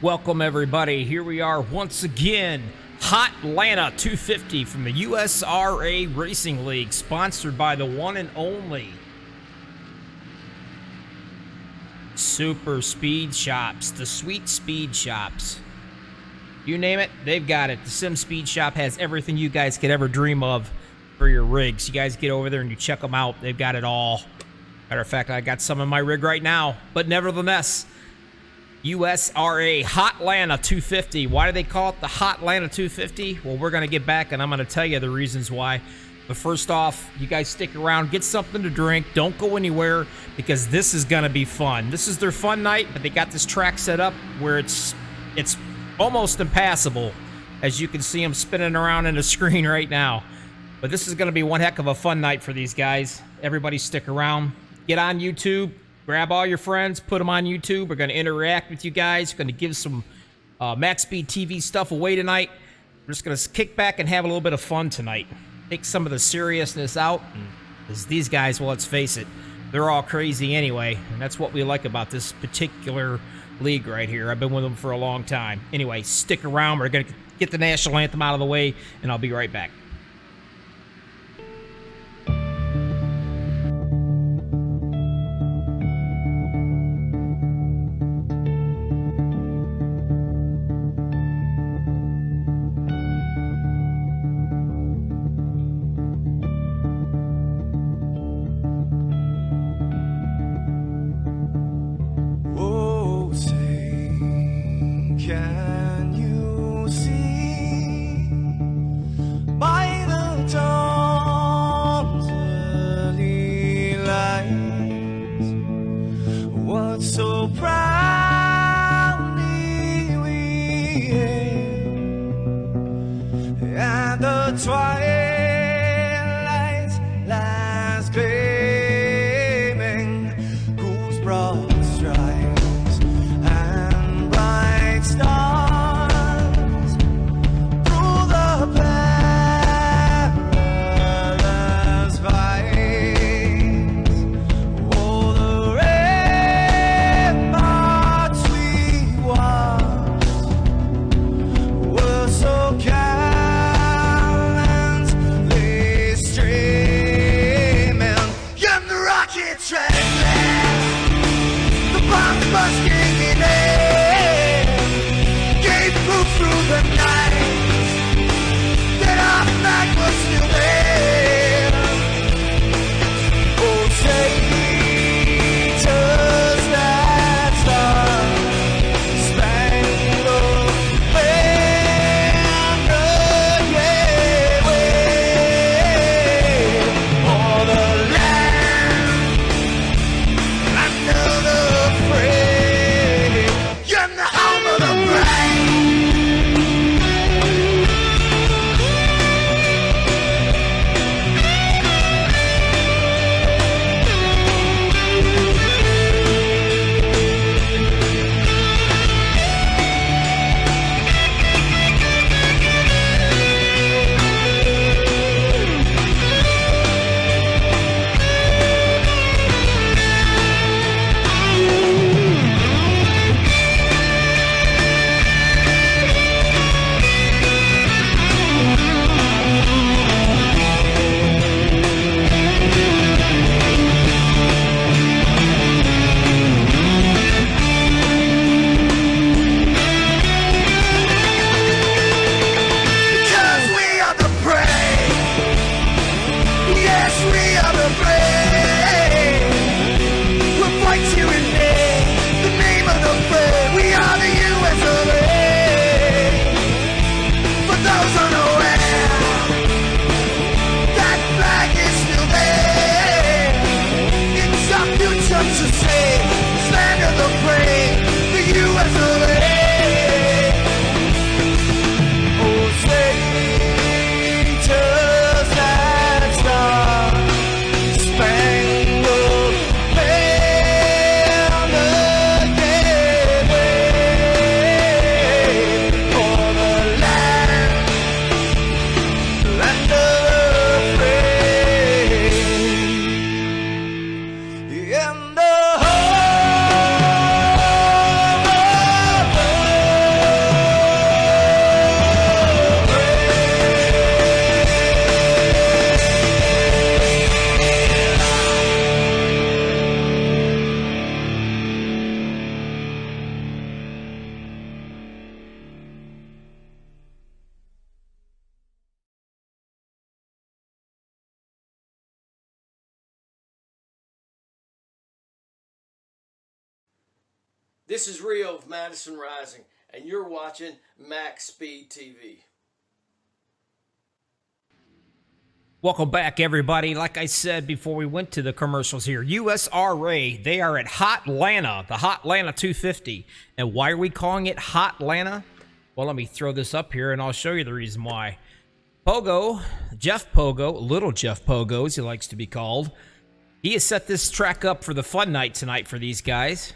Welcome, everybody. Here we are once again. Hot Atlanta 250 from the USRA Racing League, sponsored by the one and only super speed shops, the sweet speed shops. You name it, they've got it. The Sim Speed Shop has everything you guys could ever dream of for your rigs. You guys get over there and you check them out. They've got it all. Matter of fact, I got some in my rig right now. But nevertheless, USRA Hotlanta 250. Why do they call it the Hotlanta 250? Well, we're going to get back and I'm going to tell you the reasons why. But first off, you guys stick around, get something to drink, don't go anywhere, because this is going to be fun. This is their fun night, but they got this track set up where it's almost impassable, as you can see them spinning around in the screen right now. But this is going to be one heck of a fun night for these guys. Everybody stick around. Get on YouTube. Grab all your friends. Put them on YouTube. We're going to interact with you guys. We're going to give some MaxSpeedTV stuff away tonight. We're just going to kick back and have a little bit of fun tonight. Take some of the seriousness out. Because these guys, well, let's face it, they're all crazy anyway. And that's what we like about this particular league right here. I've been with them for a long time. Anyway, stick around. We're going to get the national anthem out of the way, and I'll be right back. Can you see my This is Rio of Madison Rising, and you're watching MaxSpeedTV. Welcome back, everybody. Like I said before we went to the commercials here, USRA, they are at Hotlanta, the Hotlanta 250. And why are we calling it Hotlanta? Well, let me throw this up here, and I'll show you the reason why. Pogo, Jeff Pogo, Little Jeff Pogo, as he likes to be called, he has set this track up for the fun night tonight for these guys.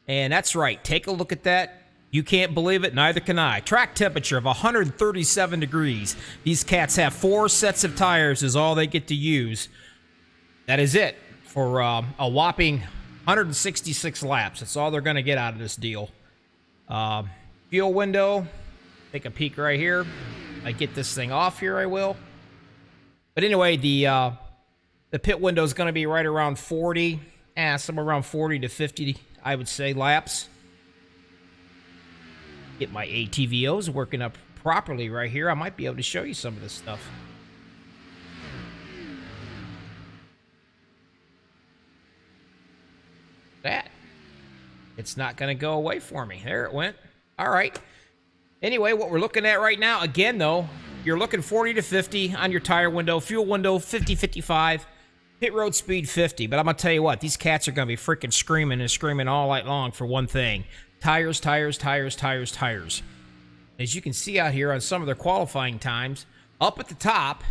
And that's right. Take a look at that. You can't believe it, neither can I. Track temperature of 137 degrees. These cats have 4 sets of tires is all they get to use. That is it for a whopping 166 laps. That's all they're going to get out of this deal. Fuel window. Take a peek right here. I get this thing off here, I will. But anyway, the pit window is going to be right around 40. Somewhere around 40 to 50, I would say, laps. Get my ATVOs working up properly right here. I might be able to show you some of this stuff. That. It's not going to go away for me. There it went. All right. Anyway, what we're looking at right now, again, though, you're looking 40 to 50 on your tire window. Fuel window, 50, 55. Pit road speed 50, but I'm going to tell you what, these cats are going to be freaking screaming and screaming all night long for one thing. Tires, tires, tires, tires, tires. As you can see out here on some of their qualifying times, up at the top,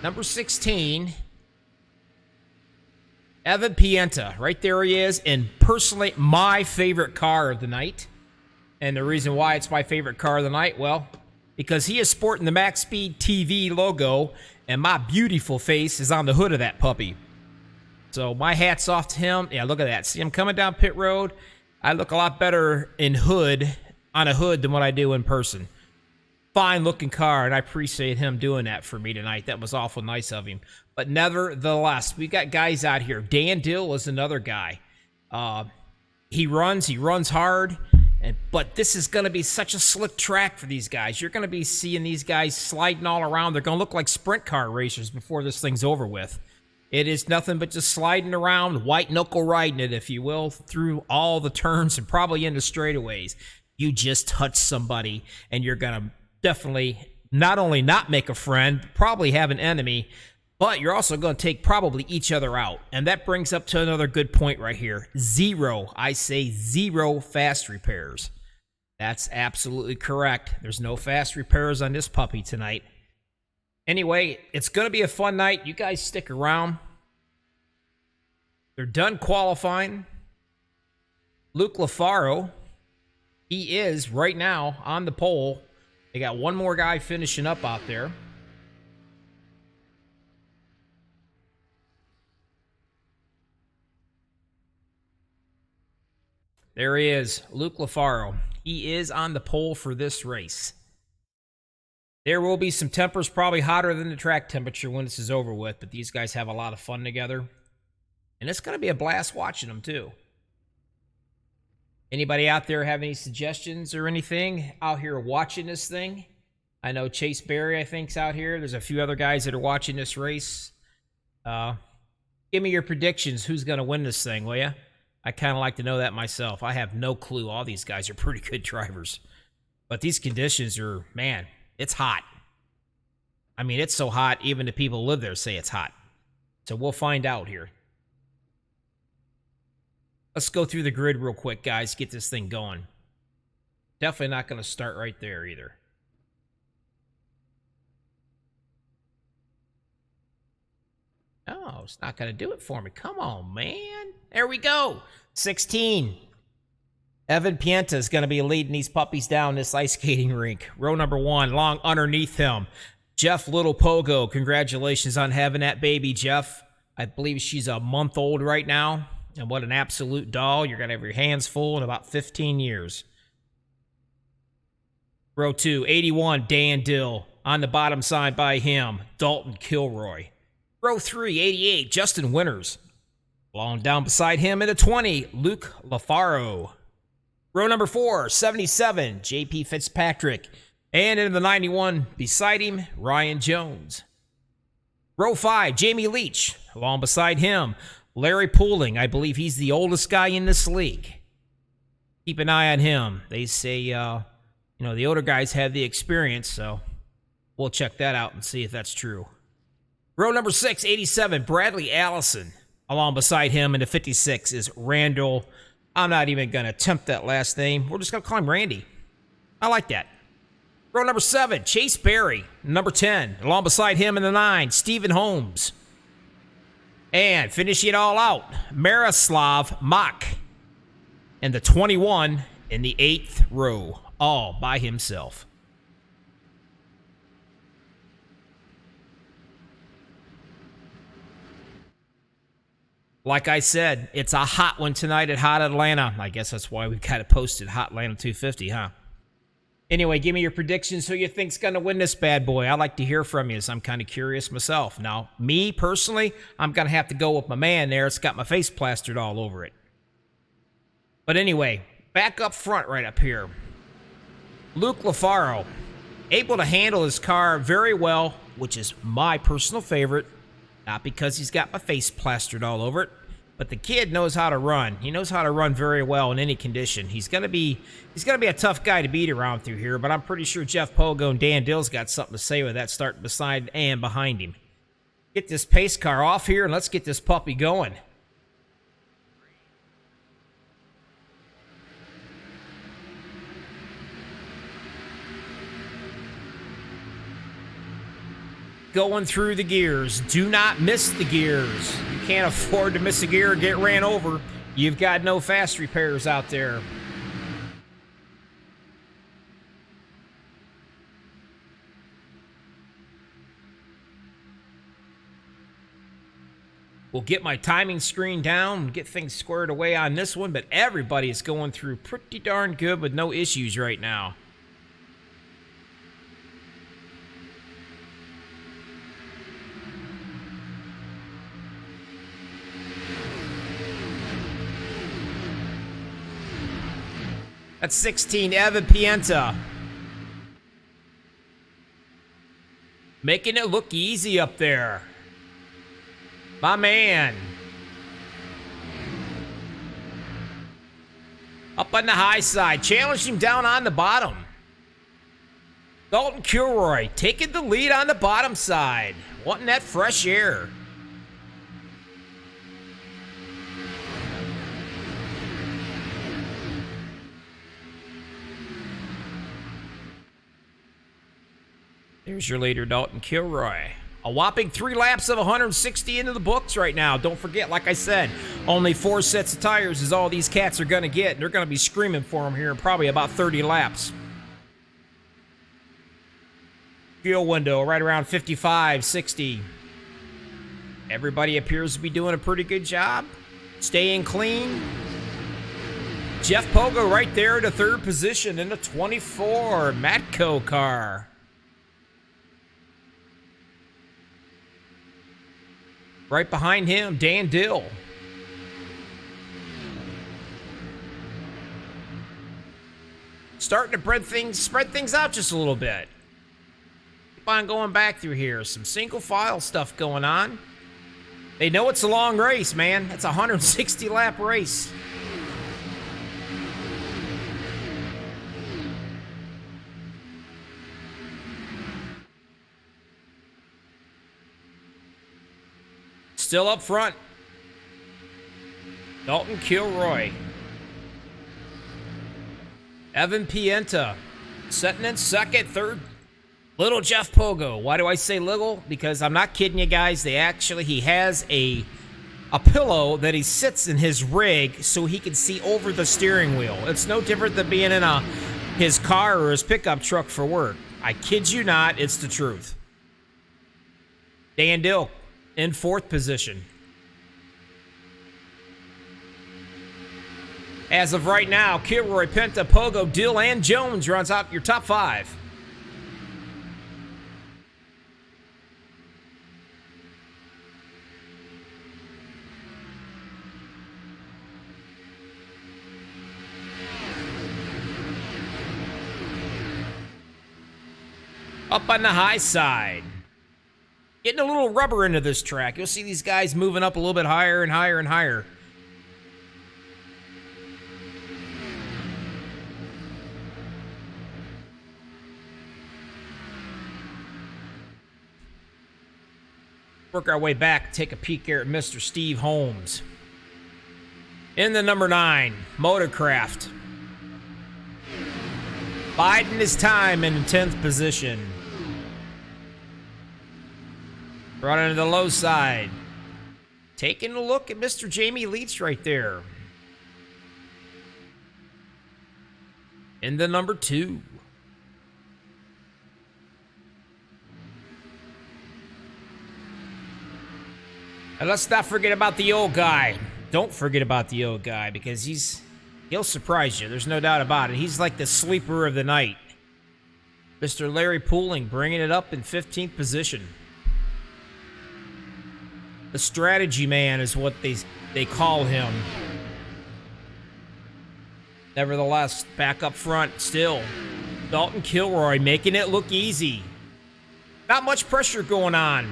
number 16, Evan Pienta. Right there he is, and personally, my favorite car of the night. And the reason why it's my favorite car of the night, well, because he is sporting the MaxSpeedTV logo, and my beautiful face is on the hood of that puppy. So my hat's off to him. Yeah, look at that. See him coming down pit road? I look a lot better in hood, on a hood, than what I do in person. Fine looking car, and I appreciate him doing that for me tonight. That was awful nice of him. But nevertheless, we got guys out here. Dan Dill is another guy. He runs hard. But this is going to be such a slick track for these guys. You're going to be seeing these guys sliding all around. They're going to look like sprint car racers before this thing's over with. It is nothing but just sliding around, white knuckle riding it, if you will, through all the turns and probably into straightaways. You just touch somebody, and you're going to definitely not only not make a friend, probably have an enemy, but you're also going to take probably each other out. And that brings up to another good point right here. Zero, I say zero fast repairs. That's absolutely correct. There's no fast repairs on this puppy tonight. Anyway, it's going to be a fun night. You guys stick around. They're done qualifying. Luke Lafaro, he is right now on the pole. They got one more guy finishing up out there. There he is, Luke Lafaro. He is on the pole for this race. There will be some tempers probably hotter than the track temperature when this is over with, but these guys have a lot of fun together. And it's going to be a blast watching them, too. Anybody out there have any suggestions or anything out here watching this thing? I know Chase Berry, I think, is out here. There's a few other guys that are watching this race. Give me your predictions. Who's going to win this thing, will you? I kind of like to know that myself. I have no clue. All these guys are pretty good drivers. But these conditions are, man, it's hot. I mean, it's so hot, even the people who live there say it's hot. So we'll find out here. Let's go through the grid real quick, guys. Get this thing going. Definitely not going to start right there either. Oh, it's not going to do it for me. Come on, man. There we go. 16. Evan Pienta is going to be leading these puppies down this ice skating rink. Row number 1, long underneath him. Jeff Little Pogo. Congratulations on having that baby, Jeff. I believe she's a month old right now. And what an absolute doll. You're going to have your hands full in about 15 years. Row 2, 81, Dan Dill. On the bottom side by him, Dalton Kilroy. Row 3, 88, Justin Winters. Long down beside him in the 20, Luke Lafaro. Row number 4, 77, J.P. Fitzpatrick. And in the 91, beside him, Ryan Jones. Row 5, Jamie Leach. Along beside him, Larry Pooling, I believe he's the oldest guy in this league. Keep an eye on him. They say, the older guys have the experience, so we'll check that out and see if that's true. Row number 6, 87, Bradley Allison. Along beside him in the 56 is Randall. I'm not even going to attempt that last name. We're just going to call him Randy. I like that. Row number 7, Chase Berry. Number 10, along beside him in the 9, Stephen Holmes. And finishing it all out, Miroslav Mach. And the 21 in the 8th row, all by himself. Like I said, it's a hot one tonight at Hot Atlanta. I guess that's why we've got it posted, Hot Atlanta 250, huh? Anyway, give me your predictions. Who you think's going to win this bad boy? I'd like to hear from you, as I'm kind of curious myself. Now, me, personally, I'm going to have to go with my man there. It's got my face plastered all over it. But anyway, back up front right up here. Luke LaFaro, able to handle his car very well, which is my personal favorite. Not because he's got my face plastered all over it, but the kid knows how to run. He knows how to run very well in any condition. He's gonna be a tough guy to beat around through here, but I'm pretty sure Jeff Pogo and Dan Dill's got something to say with that starting beside and behind him. Get this pace car off here and let's get this puppy going. Going through the gears. Do not miss the gears. You can't afford to miss a gear or get ran over. You've got no fast repairs out there. We'll get my timing screen down and get things squared away on this one, but everybody is going through pretty darn good with no issues right now. That's 16, Evan Pienta. Making it look easy up there. My man. Up on the high side. Challenged him down on the bottom. Dalton Kilroy taking the lead on the bottom side. Wanting that fresh air. There's your leader, Dalton Kilroy. A whopping 3 laps of 160 into the books right now. Don't forget, like I said, only 4 sets of tires is all these cats are going to get. And they're going to be screaming for them here in probably about 30 laps. Fuel window right around 55, 60. Everybody appears to be doing a pretty good job. Staying clean. Jeff Pogo right there in the 3rd position in the 24 Matco car. Right behind him, Dan Dill. Starting to spread things out just a little bit. Keep on going back through here. Some single file stuff going on. They know it's a long race, man. It's a 160 lap race. Still up front. Dalton Kilroy. Evan Pienta setting in 2nd, 3rd. Little Jeff Pogo. Why do I say little? Because I'm not kidding you guys. He has a pillow that he sits in his rig so he can see over the steering wheel. It's no different than being in his car or his pickup truck for work. I kid you not. It's the truth. Dan Dill in 4th position. As of right now, Kilroy, Penta, Pogo, Dill, and Jones runs out your top 5. Up on the high side. Getting a little rubber into this track. You'll see these guys moving up a little bit higher and higher and higher. Work our way back, take a peek here at Mr. Steve Holmes. In the number 9, Motorcraft. Biding his time in 10th position. Running to the low side. Taking a look at Mr. Jamie Leach right there. In the number 2. And let's not forget about the old guy. Don't forget about the old guy, because he'll surprise you. There's no doubt about it. He's like the sleeper of the night. Mr. Larry Pooling bringing it up in 15th position. The strategy man is what they call him. Nevertheless, back up front still. Dalton Kilroy making it look easy. Not much pressure going on.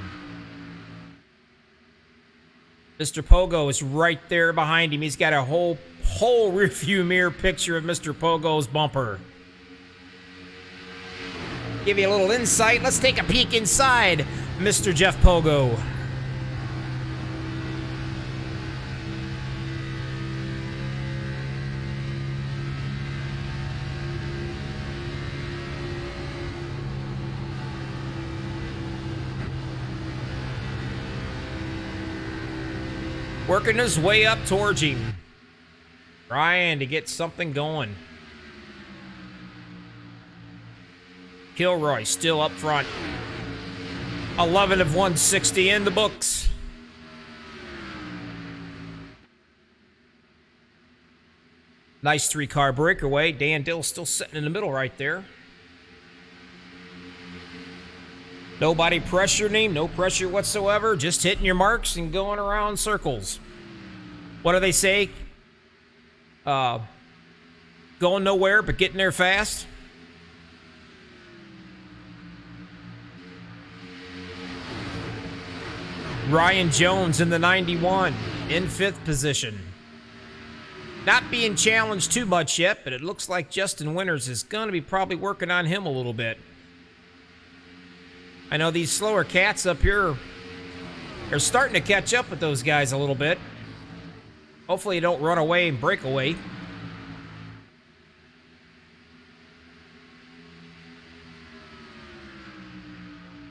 Mr. Pogo is right there behind him. He's got a whole rearview mirror picture of Mr. Pogo's bumper. Give you a little insight. Let's take a peek inside Mr. Jeff Pogo. Working his way up towards him. Trying to get something going. Kilroy still up front. 11 of 160 in the books. Nice 3-car breakaway. Dan Dill still sitting in the middle right there. Nobody pressuring him, no pressure whatsoever, just hitting your marks and going around circles. What do they say? Going nowhere, but getting there fast. Ryan Jones in the 91, in 5th position. Not being challenged too much yet, but it looks like Justin Winters is going to be probably working on him a little bit. I know these slower cats up here are starting to catch up with those guys a little bit. Hopefully you don't run away and break away.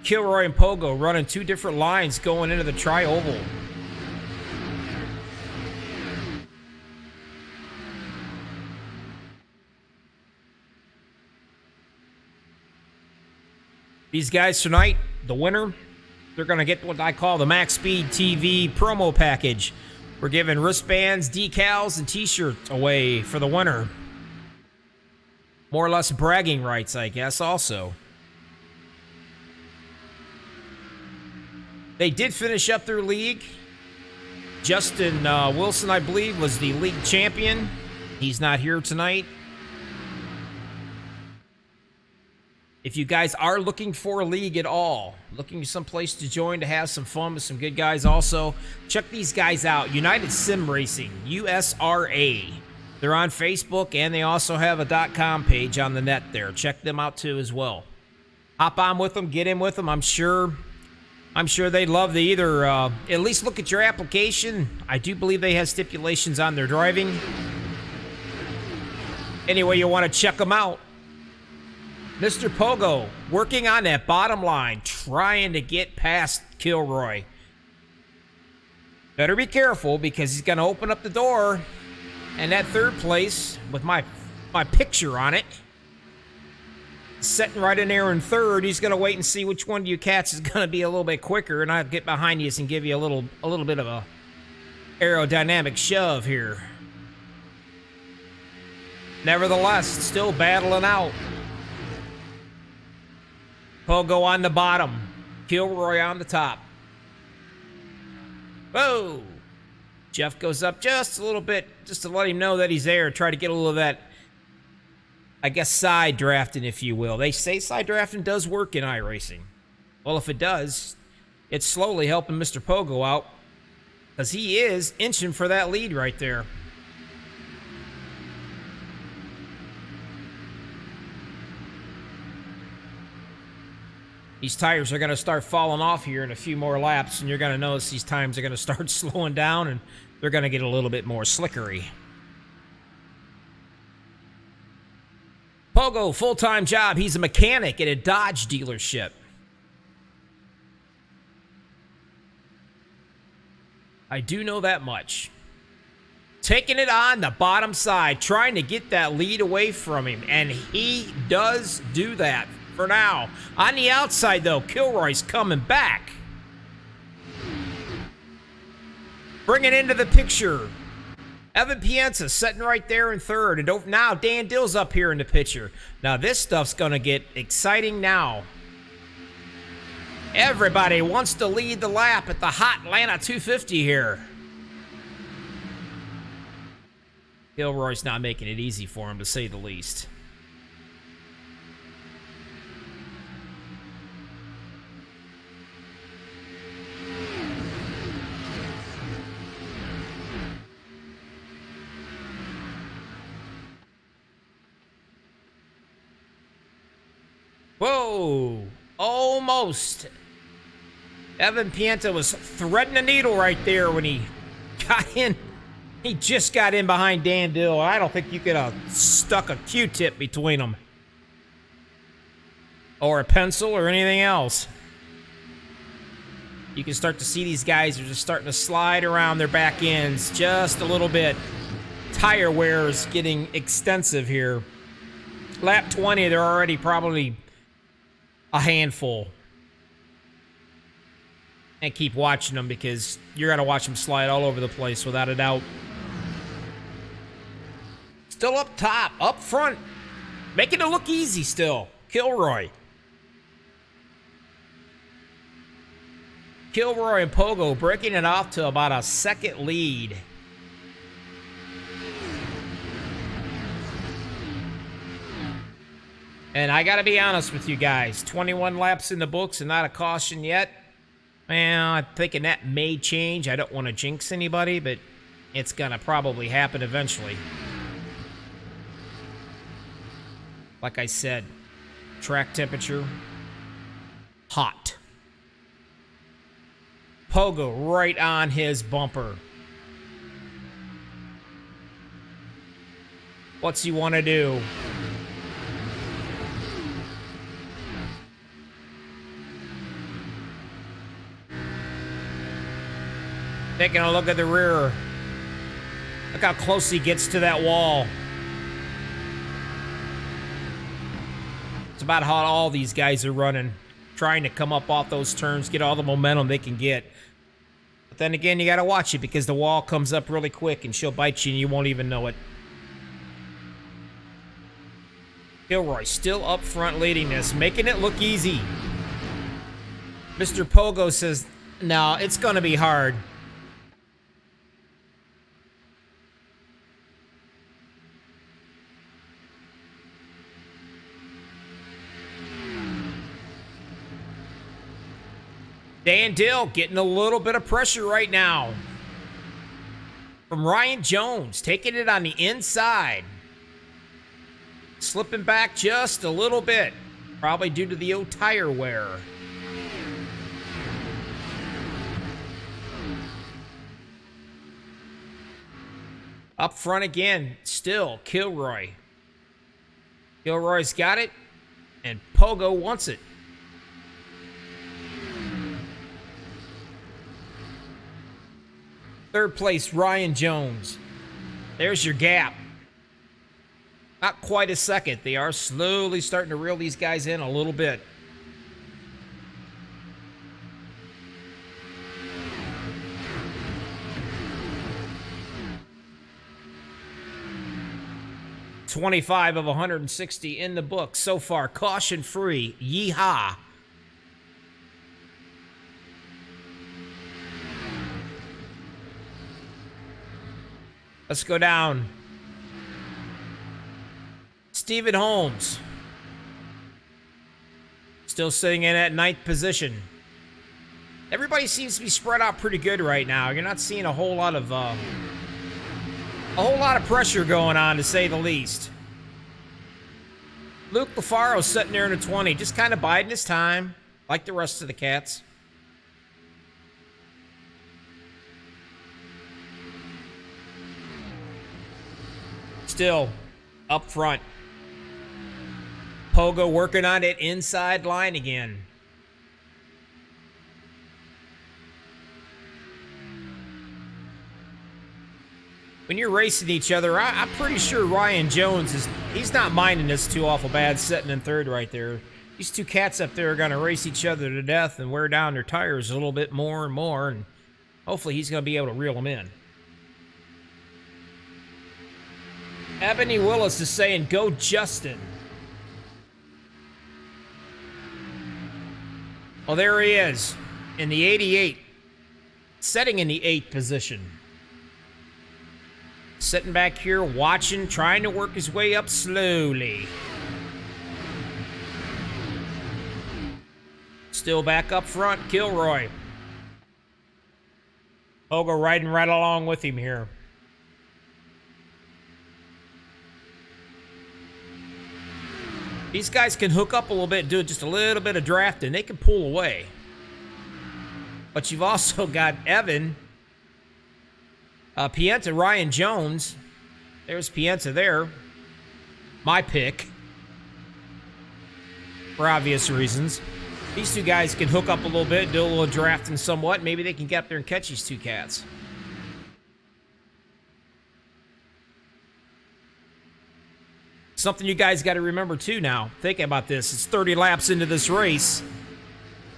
Kilroy and Pogo running 2 different lines going into the tri-oval. These guys tonight, the winner, they're going to get what I call the MaxSpeedTV promo package. We're giving wristbands, decals, and t-shirts away for the winner. More or less bragging rights, I guess, also. They did finish up their league. Justin Wilson, I believe, was the league champion. He's not here tonight. If you guys are looking for a league at all, looking for some place to join to have some fun with some good guys also, check these guys out. United Sim Racing, USRA. They're on Facebook, and they also have a .com page on the net there. Check them out too as well. Hop on with them, get in with them. I'm sure they'd love to either at least look at your application. I do believe they have stipulations on their driving. Anyway, you want to check them out. Mr. Pogo working on that bottom line, trying to get past Kilroy. Better be careful, because he's going to open up the door, and that 3rd place with my picture on it, sitting right in there in 3rd. He's going to wait and see which one of you cats is going to be a little bit quicker, and I'll get behind you and give you a little bit of a aerodynamic shove here. Nevertheless, still battling out. Pogo on the bottom. Kilroy on the top. Whoa! Jeff goes up just a little bit, just to let him know that he's there. Try to get a little of that, I guess, side drafting, if you will. They say side drafting does work in iRacing. Well, if it does, It's slowly helping Mr. Pogo out, because he is inching for that lead right there. These tires are going to start falling off here in a few more laps, and you're going to notice these times are going to start slowing down, and they're going to get a little bit more slickery. Pogo, full-time job. He's a mechanic at a Dodge dealership. I do know that much. Taking it on the bottom side, trying to get that lead away from him, and he does do that. For now. On the outside, though, Kilroy's coming back. Bringing into the picture. Evan Pienza sitting right there in third. And now Dan Dill's up here in the picture. Now this stuff's going to get exciting now. Everybody wants to lead the lap at the hot Atlanta 250 here. Kilroy's not making it easy for him, to say the least. Whoa, almost. Evan Pienta was threading the needle right there when he got in. He just got in behind Dan Dill. I don't think you could have stuck a Q-tip between them. Or a pencil or anything else. You can start to see these guys are just starting to slide around their back ends just a little bit. Tire wear is getting extensive here. Lap 20, they're already probably a handful. And keep watching them because you're going to watch them slide all over the place without a doubt. Still up top, up front. Making it look easy still. Kilroy. Kilroy and Pogo breaking it off to about a second lead. And I got to be honest with you guys. 21 laps in the books and not a caution yet. Well, I'm thinking that may change. I don't want to jinx anybody, but it's going to probably happen eventually. Like I said, track temperature, hot. Pogo right on his bumper. What's he want to do? Taking a look at the rear. Look how close he gets to that wall. It's about how all these guys are running. Trying to come up off those turns, get all the momentum they can get. But then again, you got to watch it because the wall comes up really quick and she'll bite you and you won't even know it. Kilroy still up front leading this, making it look easy. Mr. Pogo says, no, it's going to be hard. Dan Dill getting a little bit of pressure right now. From Ryan Jones, taking it on the inside. Slipping back just a little bit. Probably due to the old tire wear. Up front again, still Kilroy. Kilroy's got it, and Pogo wants it. Third place, Ryan Jones. There's your gap. Not quite a second. They are slowly starting to reel these guys in a little bit. $25 of 160 in the book so far. Caution free. Yeehaw. Let's go down. Stephen Holmes. Still sitting in at 9th position. Everybody seems to be spread out pretty good right now. You're not seeing a whole lot of pressure going on, to say the least. Luke LaFaro's sitting there in the 20, just kind of biding his time, like the rest of the cats. Still up front. Pogo working on it inside line again. When you're racing each other, I'm pretty sure Ryan Jones he's not minding this too awful bad sitting in third right there. These two cats up there are going to race each other to death and wear down their tires a little bit more and more, and hopefully he's going to be able to reel them in. Ebony Willis is saying, go Justin. Well, there he is in the 88, setting in the 8th position. Sitting back here, watching, trying to work his way up slowly. Still back up front, Kilroy. Pogo riding right along with him here. These guys can hook up a little bit, do just a little bit of drafting. They can pull away. But you've also got Evan, Pienta, Ryan Jones. There's Pienta there. My pick. For obvious reasons. These two guys can hook up a little bit, do a little drafting somewhat. Maybe they can get up there and catch these two cats. Something you guys got to remember too now. Thinking about this. It's 30 laps into this race.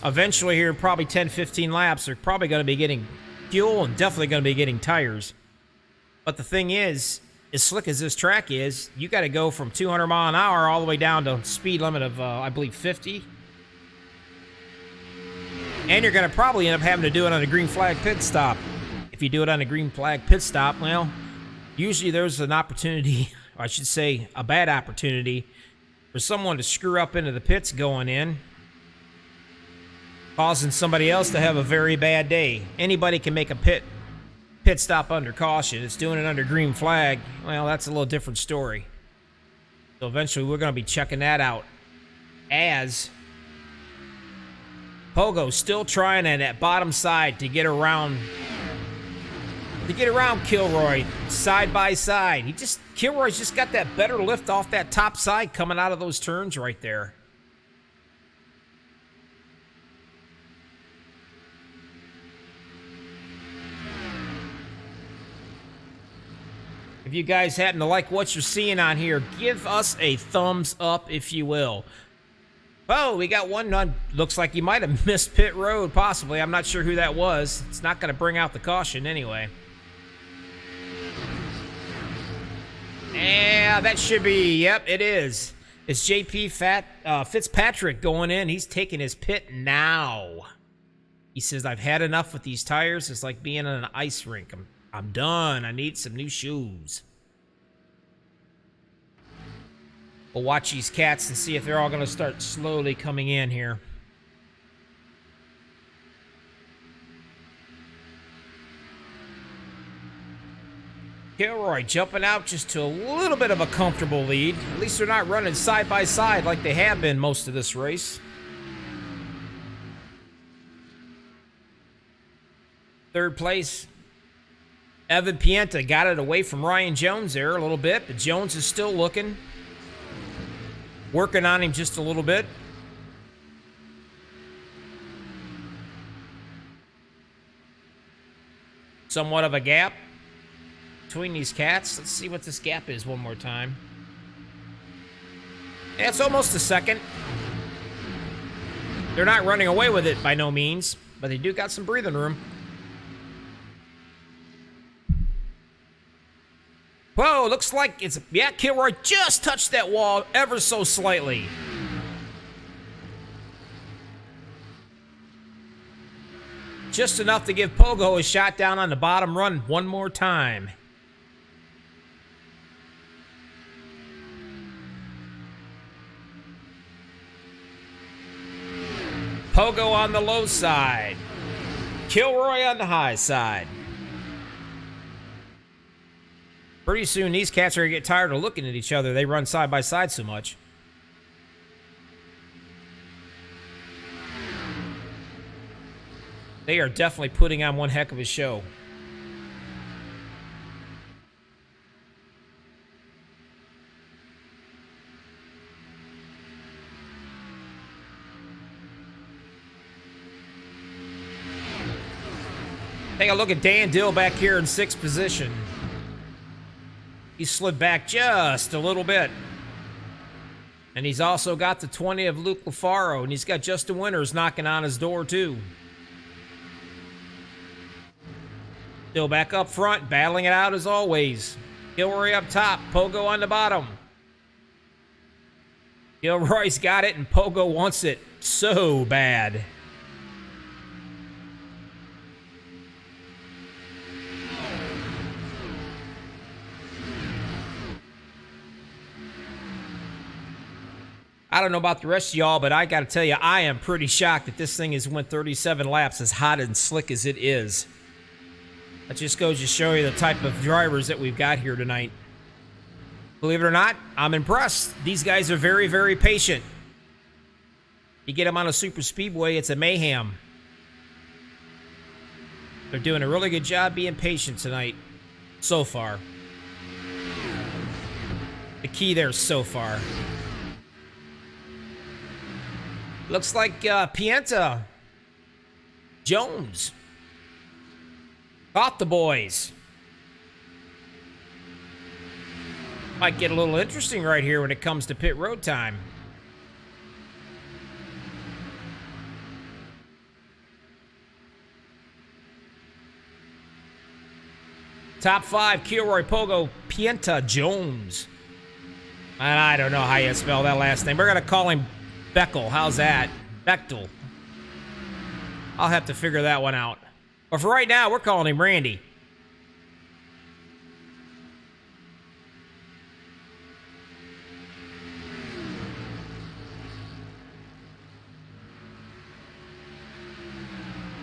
Eventually here, probably 10, 15 laps, they're probably going to be getting fuel and definitely going to be getting tires. But the thing is, as slick as this track is, you got to go from 200 mile an hour all the way down to speed limit of, I believe, 50. And you're going to probably end up having to do it on a green flag pit stop. If you do it on a green flag pit stop, well, usually there's an opportunity, or I should say a bad opportunity, for someone to screw up into the pits going in, causing somebody else to have a very bad day. Anybody can make a pit stop under caution. It's doing it under green flag. Well, that's a little different story. So eventually we're going to be checking that out, as Pogo's still trying on that bottom side to get around Kilroy side by side. Kilroy's just got that better lift off that top side coming out of those turns right there. If you guys happen to like what you're seeing on here, give us a thumbs up, if you will. Oh, we got one. Looks like you might have missed pit road, possibly. I'm not sure who that was. It's not going to bring out the caution anyway. Yeah, that should be. Yep, it is. It's JP Fitzpatrick going in. He's taking his pit now. He says, I've had enough with these tires. It's like being in an ice rink. I'm done. I need some new shoes. We'll watch these cats and see if they're all going to start slowly coming in here. Kilroy jumping out just to a little bit of a comfortable lead. At least they're not running side by side like they have been most of this race. Third place, Evan Pienta got it away from Ryan Jones there a little bit, but Jones is still looking. Working on him just a little bit. Somewhat of a gap between these cats. Let's see what this gap is one more time. Yeah, it's almost a second. They're not running away with it by no means, but they do got some breathing room. Whoa, looks like it's... Yeah, Kilroy just touched that wall ever so slightly. Just enough to give Pogo a shot down on the bottom run one more time. Pogo on the low side. Kilroy on the high side. Pretty soon, these cats are going to get tired of looking at each other. They run side by side so much. They are definitely putting on one heck of a show. Take a look at Dan Dill back here in 6th position. He slid back just a little bit. And he's also got the 20 of Luke LaFaro, and he's got Justin Winters knocking on his door, too. Still back up front, battling it out as always. Gilroy up top, Pogo on the bottom. Gilroy's got it, and Pogo wants it so bad. I don't know about the rest of y'all, but I got to tell you, I am pretty shocked that this thing has went 37 laps as hot and slick as it is. That just goes to show you the type of drivers that we've got here tonight. Believe it or not, I'm impressed. These guys are very, very patient. You get them on a super speedway, it's a mayhem. They're doing a really good job being patient tonight. So far. The key there, so far. Looks like Pienta Jones caught the boys. Might get a little interesting right here when it comes to pit road time. Top 5, Kilroy, Pogo, Pienta Jones. And I don't know how you spell that last name. We're going to call him Beckel. How's that? Bechtel. I'll have to figure that one out. But for right now, we're calling him Randy.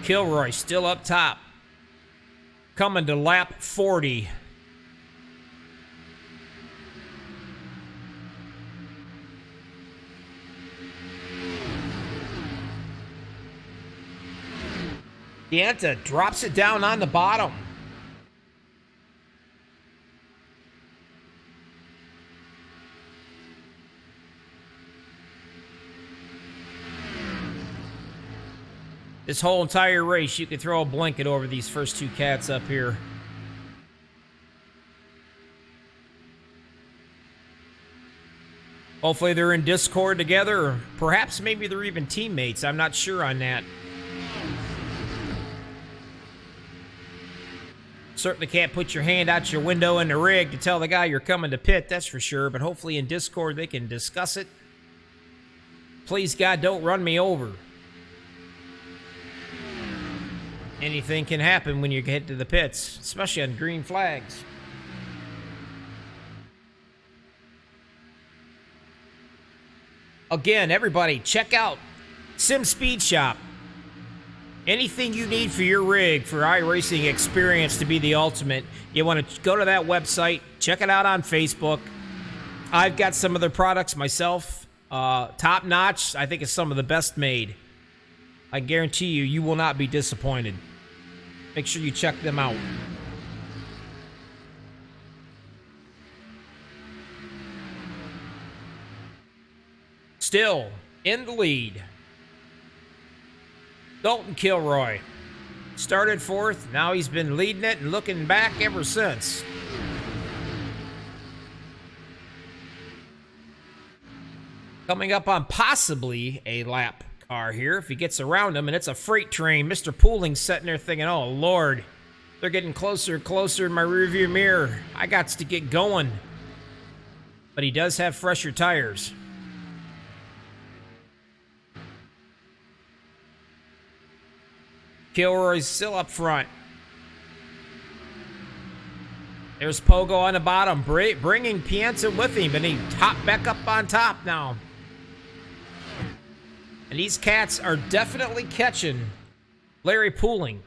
Kilroy still up top. Coming to lap 40. Pienta drops it down on the bottom. This whole entire race, you could throw a blanket over these first two cats up here. Hopefully they're in Discord together, or perhaps maybe they're even teammates. I'm not sure on that. Certainly can't put your hand out your window in the rig to tell the guy you're coming to pit, that's for sure. But hopefully in Discord they can discuss it. Please, God, don't run me over. Anything can happen when you get to the pits, especially on green flags. Again, everybody, check out Sim Speed Shop. Anything you need for your rig, for iRacing experience to be the ultimate, you want to go to that website, check it out on Facebook. I've got some of their products myself. Top notch. I think it's some of the best made. I guarantee you, you will not be disappointed. Make sure you check them out. Still in the lead, Dalton Kilroy. Started 4th, now he's been leading it and looking back ever since. Coming up on possibly a lap car here if he gets around him, and it's a freight train. Mr. Pooling's sitting there thinking, oh Lord, they're getting closer and closer in my rearview mirror. I got to get going. But he does have fresher tires. Kilroy's still up front. There's Pogo on the bottom, bringing Pienta with him, and he hopped back up on top now. And these cats are definitely catching Larry Pooling.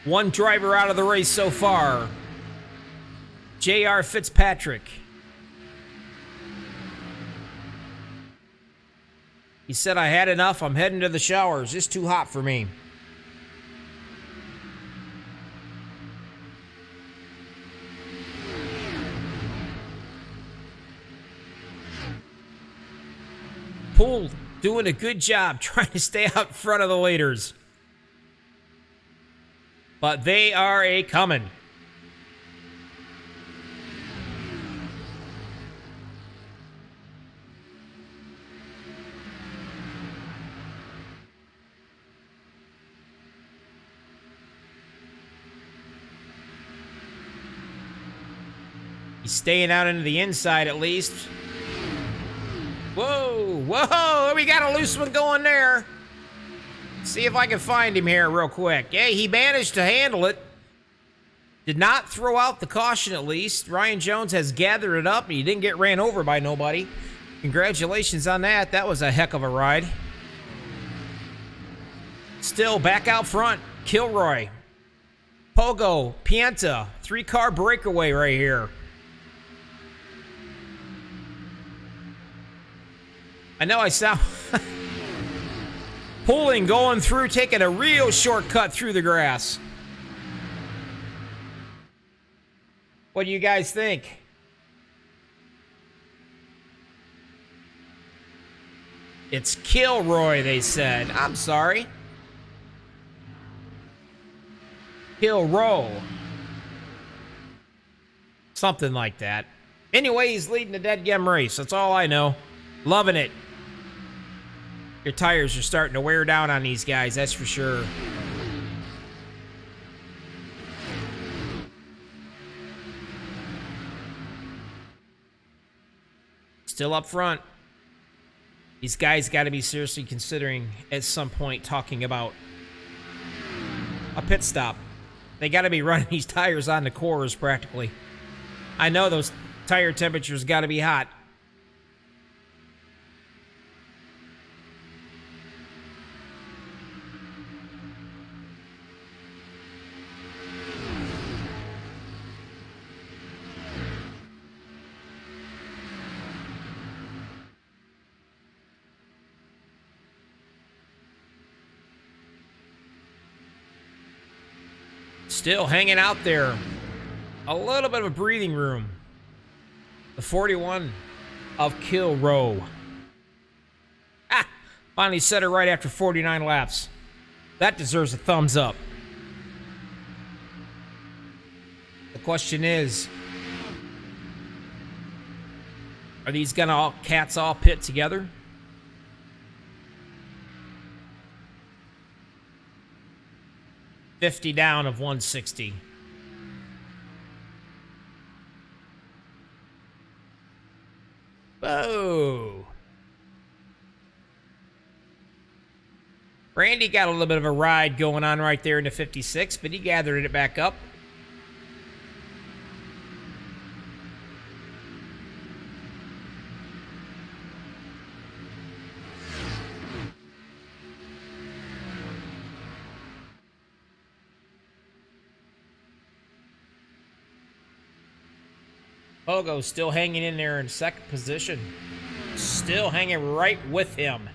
One driver out of the race so far. J.R. Fitzpatrick. He said, I had enough. I'm heading to the showers. It's too hot for me. Poole doing a good job trying to stay out front of the leaders. But they are a-coming. He's staying out into the inside at least. Whoa, whoa, we got a loose one going there. See if I can find him here real quick. Hey, he managed to handle it. Did not throw out the caution at least. Ryan Jones has gathered it up and he didn't get ran over by nobody. Congratulations on that. That was a heck of a ride. Still back out front, Kilroy. Pogo, Pienta, 3-car breakaway right here. I know I sound... Pulling, going through, taking a real shortcut through the grass. What do you guys think? It's Kilroy, they said. I'm sorry. Kilroy. Something like that. Anyway, he's leading the dead gem race. That's all I know. Loving it. Your tires are starting to wear down on these guys, that's for sure. Still up front. These guys got to be seriously considering at some point talking about a pit stop. They got to be running these tires on the cores practically. I know those tire temperatures got to be hot. Still hanging out there. A little bit of a breathing room. The 41 of Kilroy. Ah! Finally set it right after 49 laps. That deserves a thumbs up. The question is, are these cats all pit together? $50 down of 160. Whoa. Randy got a little bit of a ride going on right there in the 56, but he gathered it back up. Pogo's still hanging in there in second position. Still hanging right with him.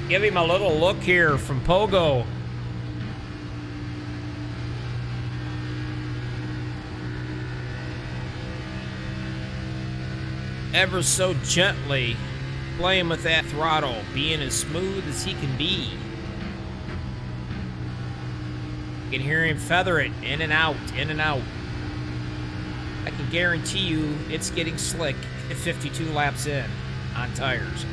Give him a little look here from Pogo. Ever so gently playing with that throttle, being as smooth as he can be. You can hear him feather it in and out, in and out. I can guarantee you it's getting slick at 52 laps in on tires.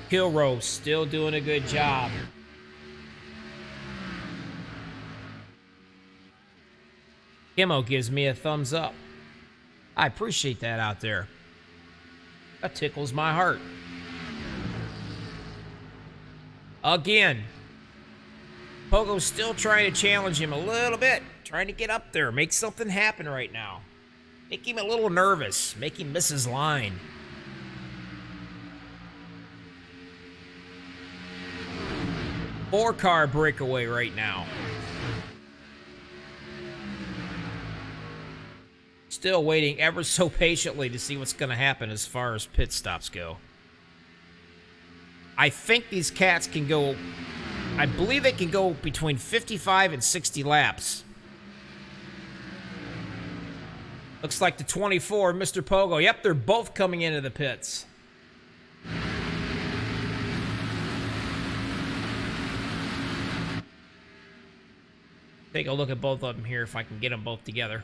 Kilroy still doing a good job. Kimmo gives me a thumbs up. I appreciate that out there. That tickles my heart. Again. Pogo's still trying to challenge him a little bit. Trying to get up there. Make something happen right now. Make him a little nervous. Make him miss his line. Four-car breakaway right now. Still waiting ever so patiently to see what's going to happen as far as pit stops go. I think these cats can go... I believe they can go between 55 and 60 laps. Looks like the 24, Mr. Pogo. Yep, they're both coming into the pits. Take a look at both of them here if I can get them both together.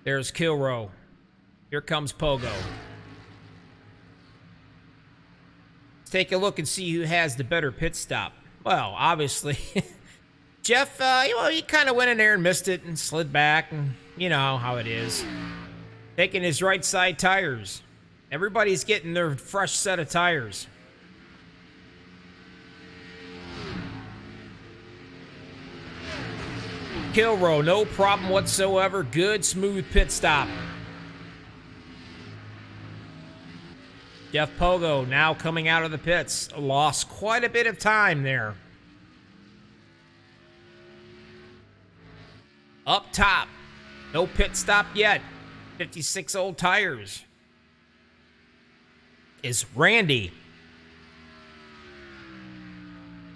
There's Kilrow. Here comes Pogo. Let's take a look and see who has the better pit stop. Well, obviously, Jeff, he kind of went in there and missed it and slid back, and you know how it is. Taking his right side tires. Everybody's getting their fresh set of tires. Kilrow, no problem whatsoever. Good, smooth pit stop. Jeff Pogo now coming out of the pits. Lost quite a bit of time there. Up top. No pit stop yet. 56 old tires. Is Randy.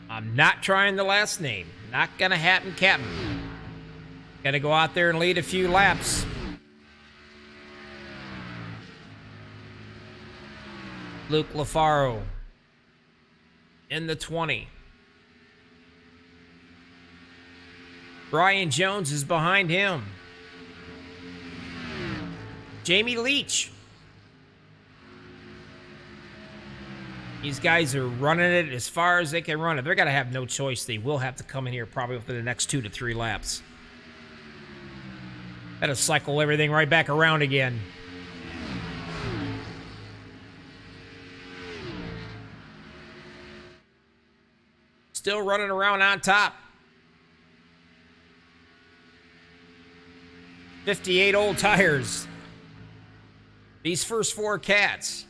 I'm not trying the last name. Not gonna happen, Captain. Gotta go out there and lead a few laps. Luke LaFaro in the 20. Brian Jones is behind him. Jamie Leach. These guys are running it as far as they can run it. They're going to have no choice. They will have to come in here probably for the next 2 to 3 laps. Gotta cycle everything right back around again. Still running around on top. 58 old tires. These first 4 cats.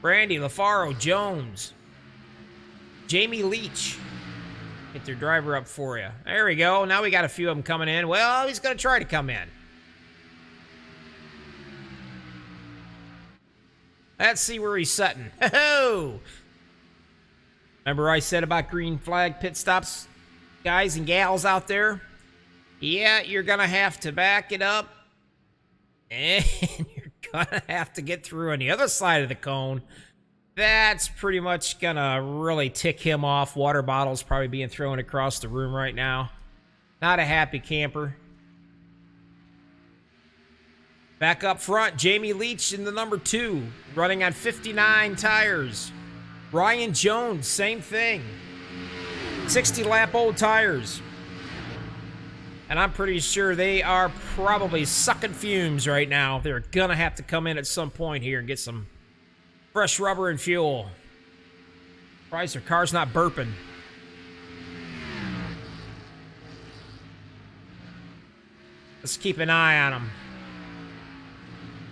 Brandy, LaFaro, Jones. Jamie Leach. Get their driver up for you. There we go. Now we got a few of them coming in. Well, he's going to try to come in. Let's see where he's setting. Ho-ho! Remember I said about green flag pit stops, guys and gals out there? Yeah, you're going to have to back it up. And you're going to have to get through on the other side of the cone. That's pretty much going to really tick him off. Water bottles probably being thrown across the room right now. Not a happy camper. Back up front, Jamie Leach in the number 2, running on 59 tires. Ryan Jones, same thing. 60-lap old tires. And I'm pretty sure they are probably sucking fumes right now. They're going to have to come in at some point here and get some fresh rubber and fuel. Surprised their car's not burping. Let's keep an eye on them.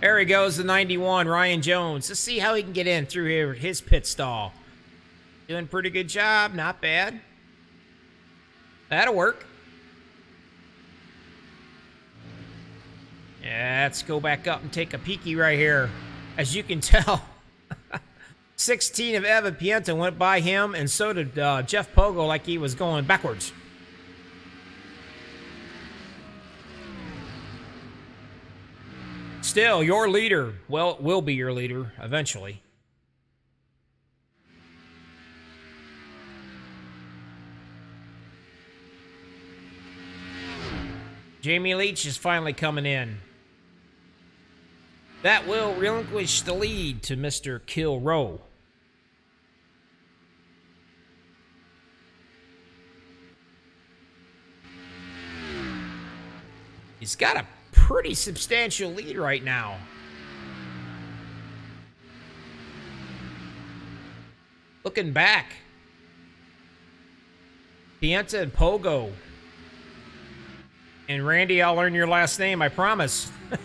There he goes, the 91, Ryan Jones. Let's see how he can get in through here, his pit stall. Doing pretty good job, not bad. That'll work. Yeah, let's go back up and take a peeky right here. As you can tell, 16 of Evan Pienta went by him, and so did Jeff Pogo, like he was going backwards. Still, your leader, well, will be your leader eventually. Jamie Leach is finally coming in. That will relinquish the lead to Mr. Kilrow. He's got a pretty substantial lead right now. looking back. Pienta and Pogo. And Randy, I'll learn your last name, I promise. A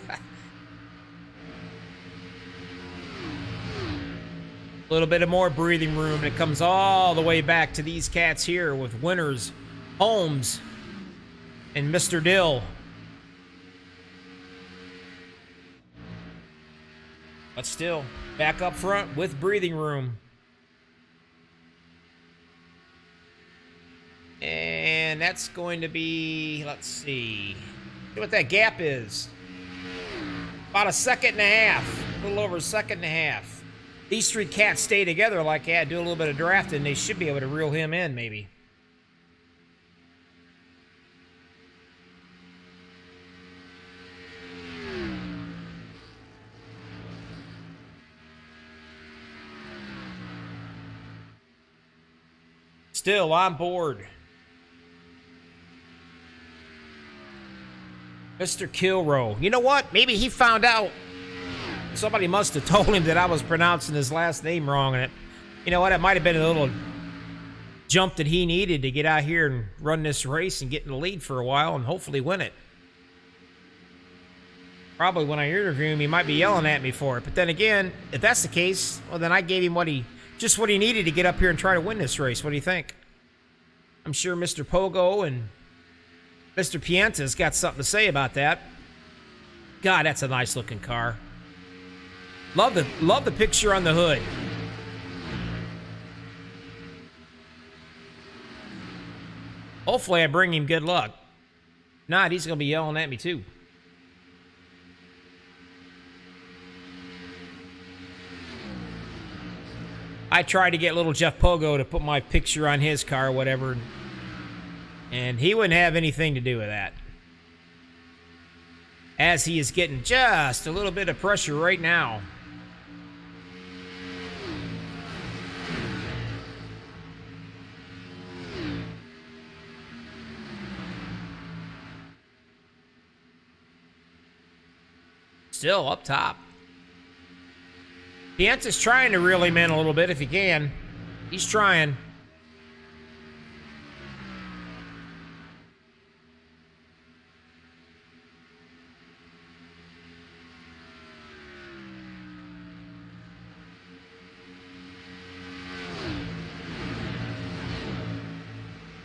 little bit of more breathing room, and it comes all the way back to these cats here with Winters, Holmes, and Mr. Dill. But still, back up front with breathing room. And that's going to be, let's see what that gap is. About a second and a half. A little over a second and a half. These three cats stay together like that, do a little bit of drafting, they should be able to reel him in, maybe. Still on board. Mr. Kilrow. You know what? Maybe he found out. Somebody must have told him that I was pronouncing his last name wrong. And you know what? It might have been a little jump that he needed to get out here and run this race and get in the lead for a while and hopefully win it. Probably when I interview him, he might be yelling at me for it. But then again, if that's the case, well, then I gave him what he needed to get up here and try to win this race. What do you think? I'm sure Mr. Pogo and Mr. Pienta's got something to say about that. God, that's a nice looking car. Love the picture on the hood. Hopefully I bring him good luck. If not, he's going to be yelling at me too. I tried to get little Jeff Pogo to put my picture on his car or whatever, and he wouldn't have anything to do with that. As he is getting just a little bit of pressure right now. Still up top. Pienta's trying to reel him in a little bit if he can. He's trying.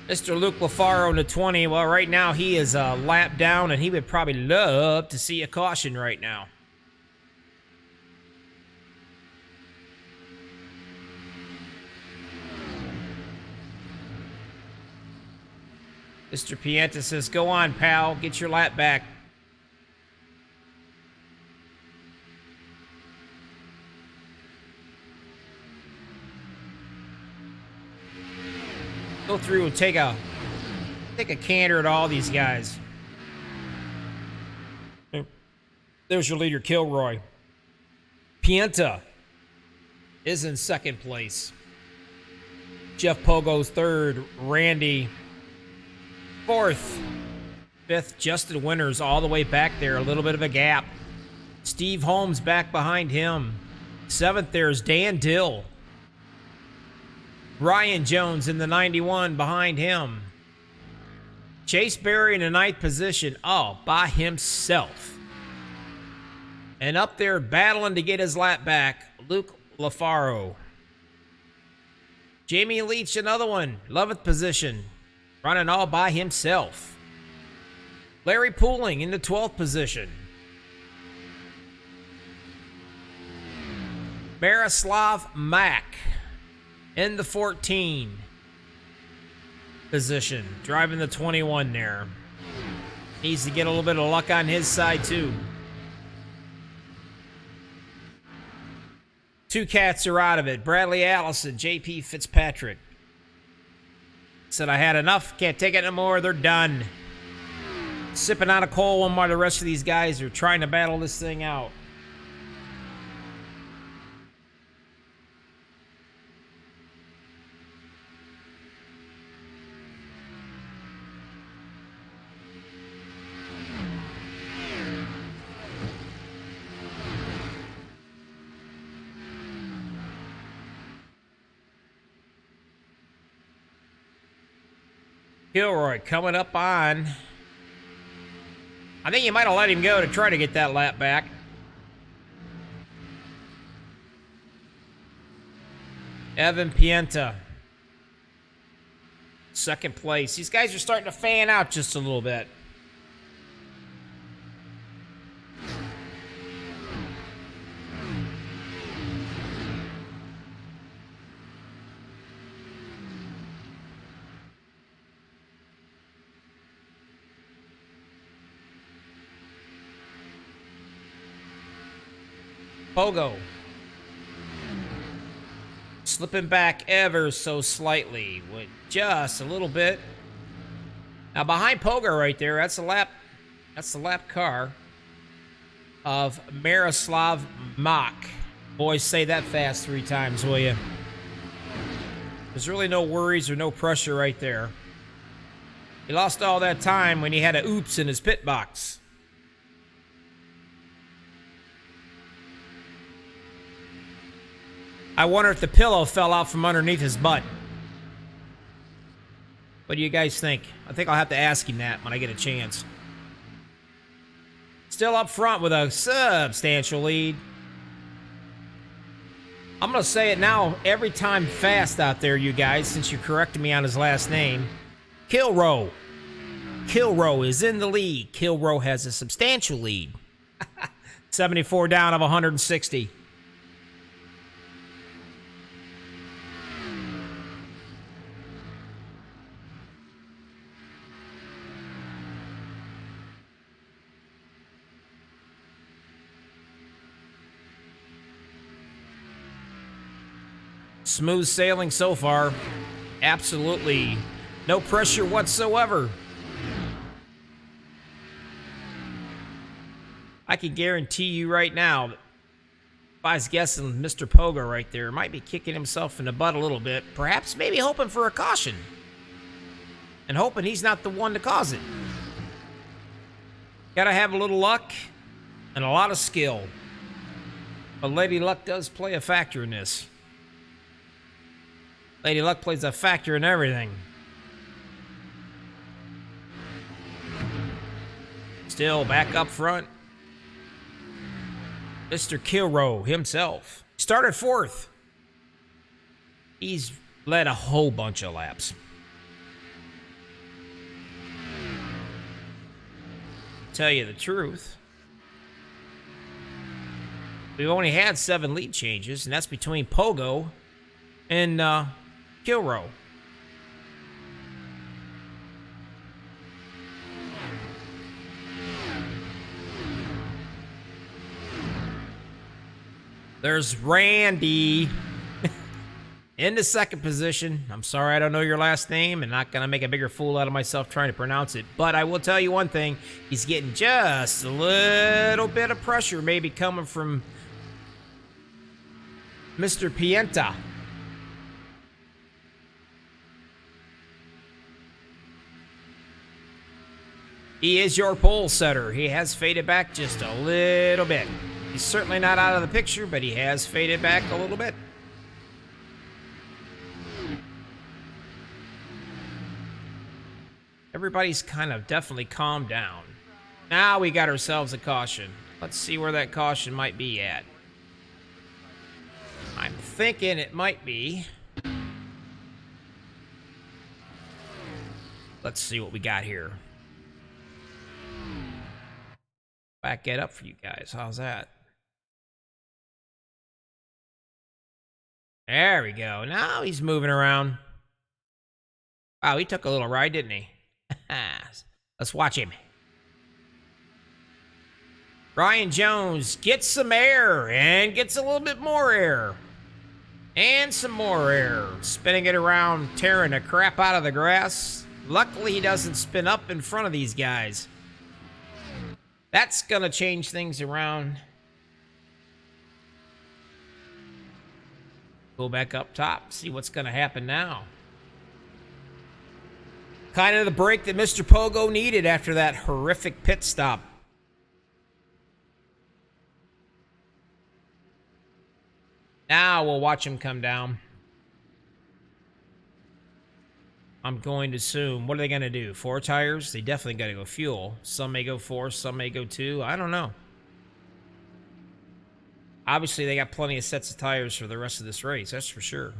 Mr. Luke LaFaro in the 20. Well, right now he is a lap down, and he would probably love to see a caution right now. Mr. Pienta says, go on, pal. Get your lap back. Go through and take a canter at all these guys. There's your leader, Kilroy. Pienta is in second place. Jeff Pogo's third. Randy fourth. Fifth, Justin Winters all the way back there. A little bit of a gap. Steve Holmes back behind him. Seventh, there's Dan Dill. Ryan Jones in the 91 behind him. Chase Berry in the ninth position, all by himself. And up there battling to get his lap back, Luke LaFaro. Jamie Leach, another one, 11th position, running all by himself. Larry Pooling in the 12th position. Miroslav Mack in the 14 position, driving the 21 there. Needs to get a little bit of luck on his side too. Two cats are out of it. Bradley Allison, JP Fitzpatrick. Said I had enough, can't take it no more, they're done. Sipping on a cold one while the rest of these guys are trying to battle this thing out. Kilroy coming up on. I think you might have let him go to try to get that lap back. Evan Pienta. Second place. These guys are starting to fan out just a little bit. Pogo. Slipping back ever so slightly with just a little bit. Now behind Pogo right there, that's the lap car of Miroslav Mach. Boys, say that fast 3 times, will you? There's really no worries or no pressure right there. He lost all that time when he had a oops in his pit box. I wonder if the pillow fell out from underneath his butt. What do you guys think? I think I'll have to ask him that when I get a chance. Still up front with a substantial lead. I'm going to say it now every time fast out there, you guys, since you corrected me on his last name. Kilroy. Kilroy is in the lead. Kilroy has a substantial lead. 74 down of 160. Smooth sailing so far. Absolutely no pressure whatsoever. I can guarantee you right now, if I was guessing Mr. Pogo right there might be kicking himself in the butt a little bit. Perhaps maybe hoping for a caution. And hoping he's not the one to cause it. Gotta have a little luck and a lot of skill. But Lady Luck does play a factor in this. Lady Luck plays a factor in everything. Still back up front. Mr. Kilroy himself. Started 4th. He's led a whole bunch of laps. Tell you the truth. We've only had 7 lead changes, and that's between Pogo and Kilroy. There's Randy in the 2nd position. I'm sorry I don't know your last name and not going to make a bigger fool out of myself trying to pronounce it. But I will tell you one thing. He's getting just a little bit of pressure maybe coming from Mr. Pienta. He is your pole setter. He has faded back just a little bit. He's certainly not out of the picture, but he has faded back a little bit. Everybody's kind of definitely calmed down. Now we got ourselves a caution. Let's see where that caution might be at. I'm thinking it might be. Let's see what we got here. Back it up for you guys. How's that? There we go. Now he's moving around. Wow, he took a little ride, didn't he? Let's watch him. Ryan Jones gets some air and gets a little bit more air. And some more air. Spinning it around, tearing the crap out of the grass. Luckily, he doesn't spin up in front of these guys. That's going to change things around. Go back up top. See what's going to happen now. Kind of the break that Mr. Pogo needed after that horrific pit stop. Now we'll watch him come down. I'm going to assume. What are they going to do? 4 tires? They definitely got to go fuel. Some may go 4, some may go 2. I don't know. Obviously, they got plenty of sets of tires for the rest of this race. That's for sure.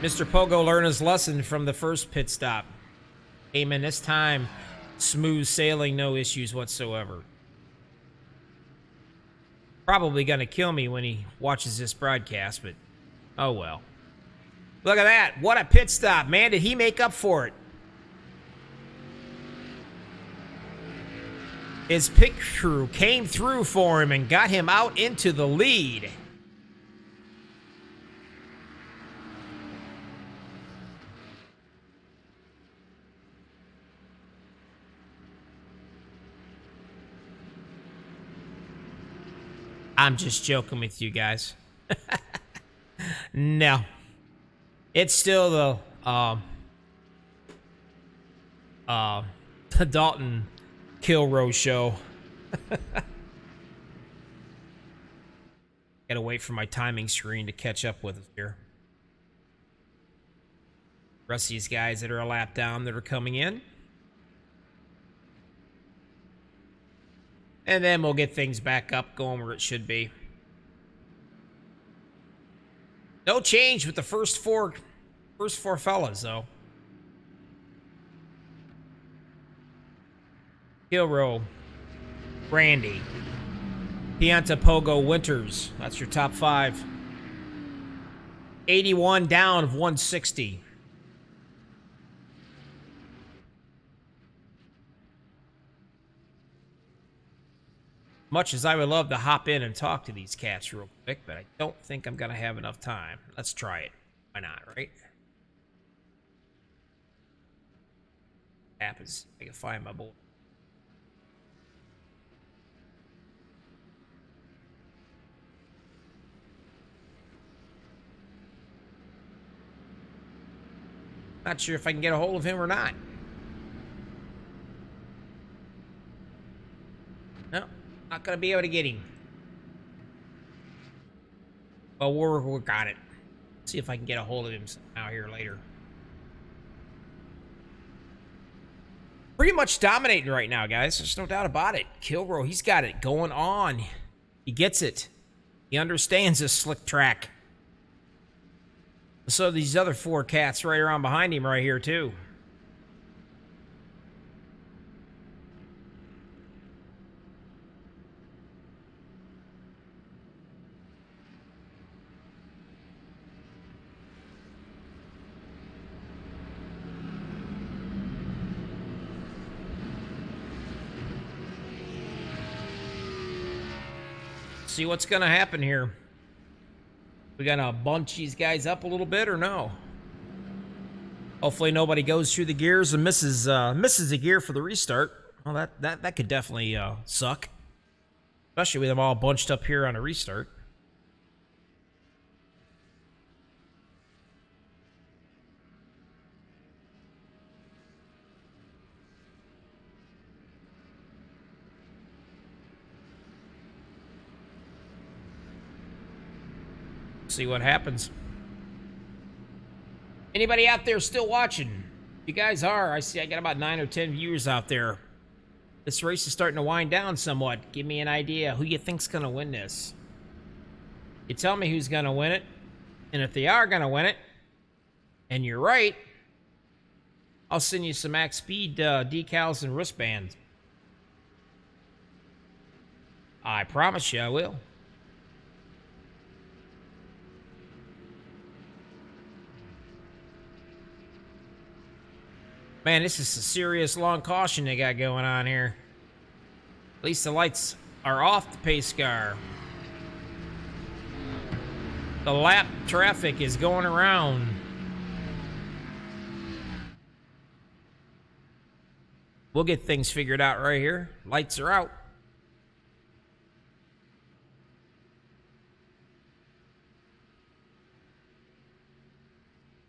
Mr. Pogo learned his lesson from the first pit stop. Came in this time, smooth sailing, no issues whatsoever. Probably gonna kill me when he watches this broadcast, but oh well. Look at that. What a pit stop, man. Did he make up for it? His pit crew came through for him and got him out into the lead. I'm just joking with you guys. No. It's still the Dalton Kilroy show. Gotta wait for my timing screen to catch up with us here. Rest of these guys that are a lap down that are coming in. And then we'll get things back up, going where it should be. No change with the first four fellas, though. Kilroy, Randy, Pianta, Pogo, Winters. That's your top 5. 81 down of 160. Much as I would love to hop in and talk to these cats real quick, but I don't think I'm going to have enough time. Let's try it. Why not, right? Happens. I can find my boy. Not sure if I can get a hold of him or not. No. Not gonna be able to get him. But we'll work on it. See if I can get a hold of him somehow here later. Pretty much dominating right now, guys. There's no doubt about it. Kilroy, he's got it going on. He gets it. He understands this slick track. So these other 4 cats right around behind him right here, too. See what's going to happen here. We got to bunch these guys up a little bit or no? Hopefully nobody goes through the gears and misses a gear for the restart. Well, that could definitely suck. Especially with them all bunched up here on a restart. See what happens. Anybody out there still watching? You guys are. I see I got about 9 or 10 viewers out there. This race is starting to wind down somewhat. Give me an idea. Who you think's going to win this? You tell me who's going to win it. And if they are going to win it, and you're right, I'll send you some Max Speed decals and wristbands. I promise you I will. Man, this is a serious long caution they got going on here. At least the lights are off the pace car. The lap traffic is going around. We'll get things figured out right here. Lights are out.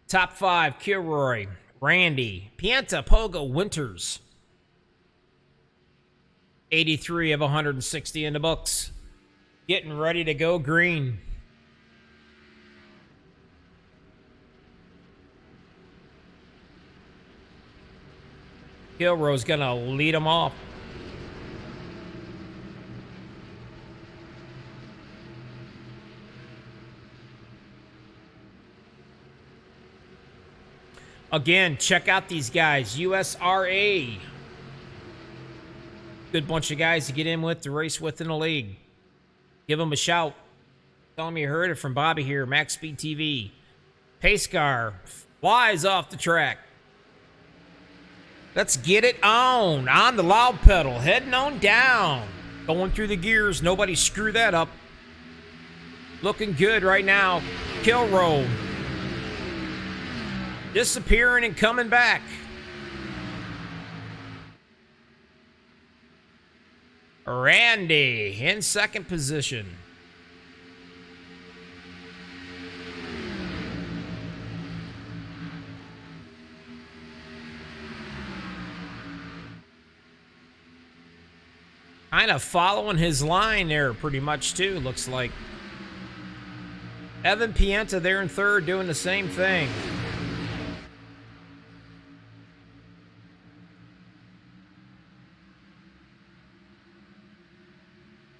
Top 5, Kilroy, Randy, Pianta, Pogo, Winters. 83 of 160 in the books. getting ready to go green. Kilroe's gonna lead them off. Again, check out these guys. USRA. Good bunch of guys to get in with, to race with in the league. Give them a shout. Tell them you heard it from Bobby here, MaxSpeedTV. Pace car flies off the track. Let's get it on the loud pedal, heading on down. Going through the gears, nobody screw that up. Looking good right now. Kilroe disappearing and coming back. Randy in second position. Kind of following his line there pretty much too, looks like. Evan Pienta there in third doing the same thing.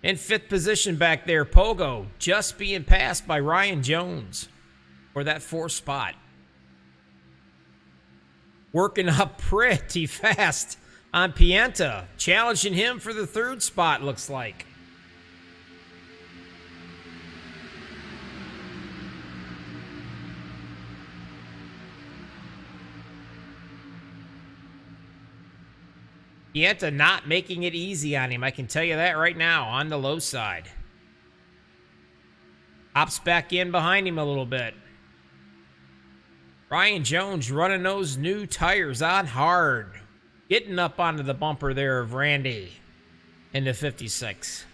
In fifth position back there, Pogo just being passed by Ryan Jones for that fourth spot. Working up pretty fast on Pienta, challenging him for the third spot, looks like. Pienta not making it easy on him, I can tell you that right now, on the low side. Hops back in behind him a little bit. Ryan Jones running those new tires on hard. Getting up onto the bumper there of Randy in the 56.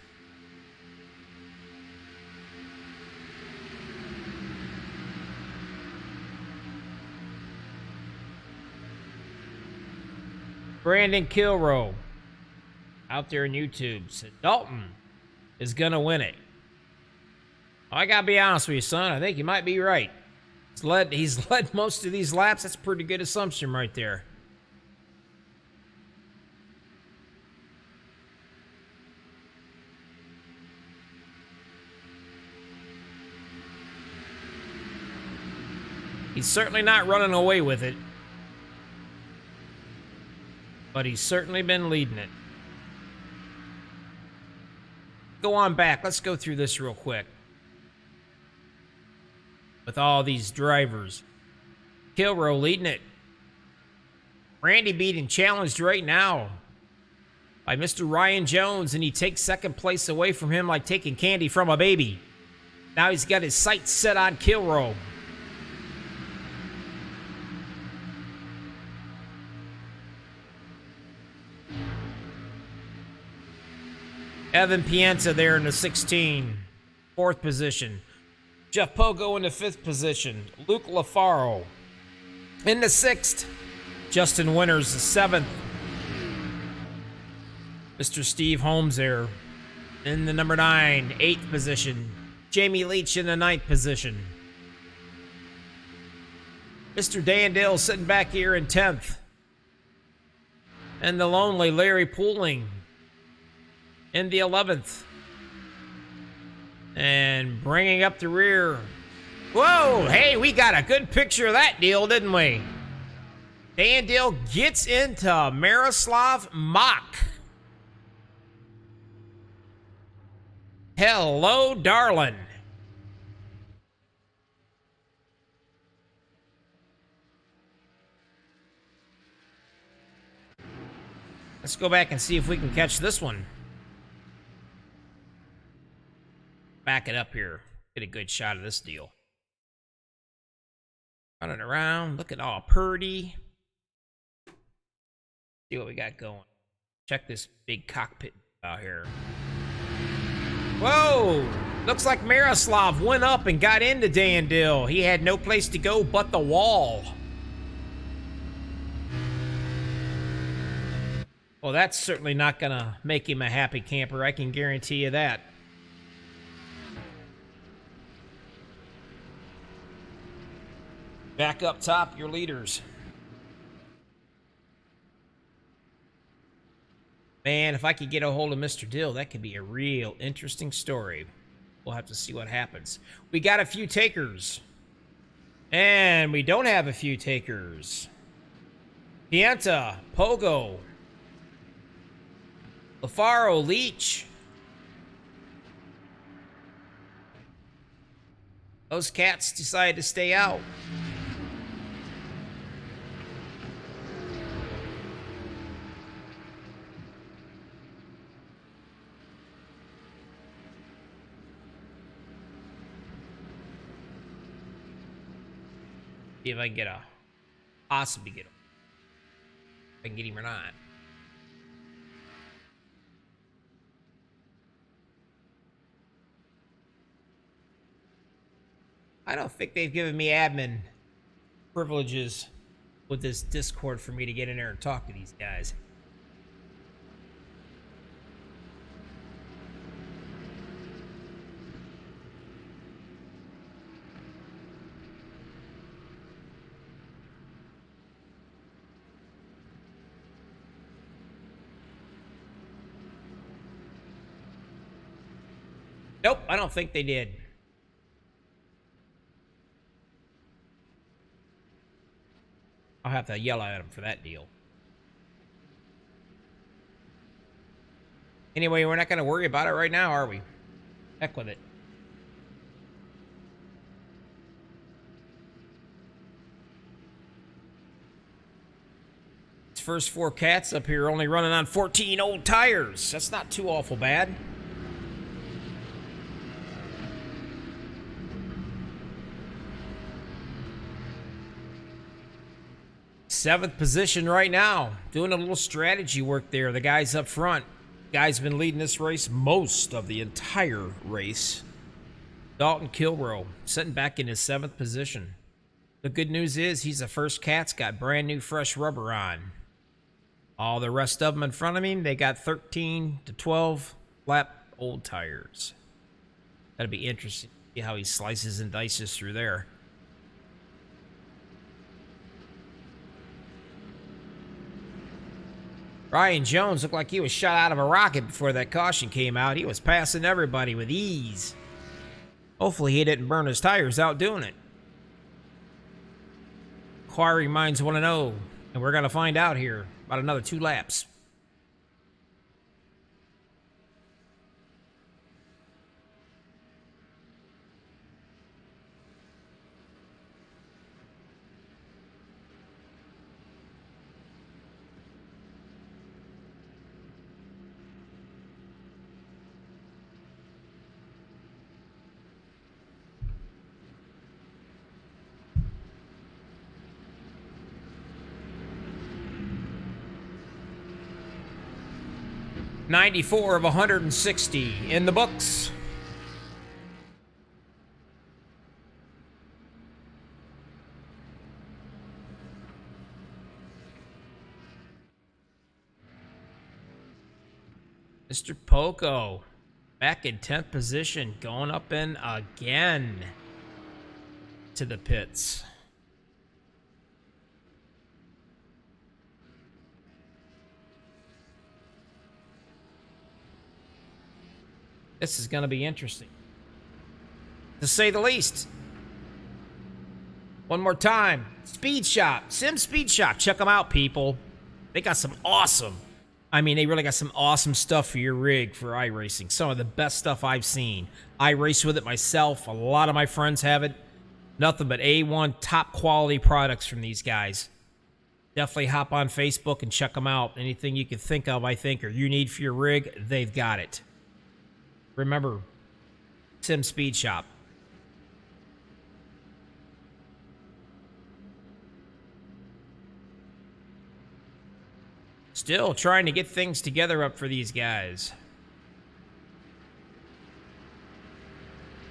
Brandon Kilroe out there in YouTube said Dalton is going to win it. I got to be honest with you, son. I think you might be right. He's led most of these laps. That's a pretty good assumption right there. He's certainly not running away with it. But he's certainly been leading it. Go on back. Let's go through this real quick. With all these drivers. Kilroe leading it. Randy being challenged right now by Mr. Ryan Jones, and he takes second place away from him like taking candy from a baby. Now he's got his sights set on Kilroe. Evan Pienta there in the 16, fourth position. Jeff Pogo in the fifth position. Luke LaFaro in the sixth. Justin Winters the seventh. Mr. Steve Holmes there in the number 9, eighth position. Jamie Leach in the 9th position. Mr. Dandale sitting back here in 10th. And the lonely Larry Pooling in the 11th. And bringing up the rear. Whoa, hey, we got a good picture of that deal, didn't we? Dandale gets into Miroslav Mach. Hello, darling. Let's go back and see if we can catch this one. Back it up here. Get a good shot of this deal. Running around, looking all purty. See what we got going. Check this big cockpit out here. Whoa! Looks like Miroslav went up and got into Dandale. He had no place to go but the wall. Well, that's certainly not going to make him a happy camper. I can guarantee you that. Back up top, your leaders. Man, if I could get a hold of Mr. Dill, that could be a real interesting story. We'll have to see what happens. We got a few takers. And we don't have a few takers. Pianta, Pogo, LaFaro, Leach. Those cats decided to stay out. See if I can possibly get him. If I can get him or not. I don't think they've given me admin privileges with this Discord for me to get in there and talk to these guys. Nope, I don't think they did. I'll have to yell at them for that deal. Anyway, we're not going to worry about it right now, are we? Heck with it. These first 4 cats up here are only running on 14 old tires. That's not too awful bad. Seventh position right now. Doing a little strategy work there. The guys up front. Guy's been leading this race most of the entire race. Dalton Kilrow sitting back in his 7th position. The good news is he's the first cat's got brand new fresh rubber on. All the rest of them in front of him, they got 13 to 12 lap old tires. That'll be interesting to see how he slices and dices through there. Ryan Jones looked like he was shot out of a rocket before that caution came out. He was passing everybody with ease. Hopefully he didn't burn his tires out doing it. Inquiring minds want to know, and we're going to find out here about another 2 laps. $94 of $160 in the books. Mr. Poco back in 10th position, going up in again to the pits. This is going to be interesting, to say the least. One more time. Speed Shop. Sim Speed Shop. Check them out, people. They got some awesome, they really got some awesome stuff for your rig for iRacing. Some of the best stuff I've seen. I race with it myself. A lot of my friends have it. Nothing but A1 top quality products from these guys. Definitely hop on Facebook and check them out. Anything you can think of, I think, or you need for your rig, they've got it. Remember, Sim Speed Shop. Still trying to get things together up for these guys.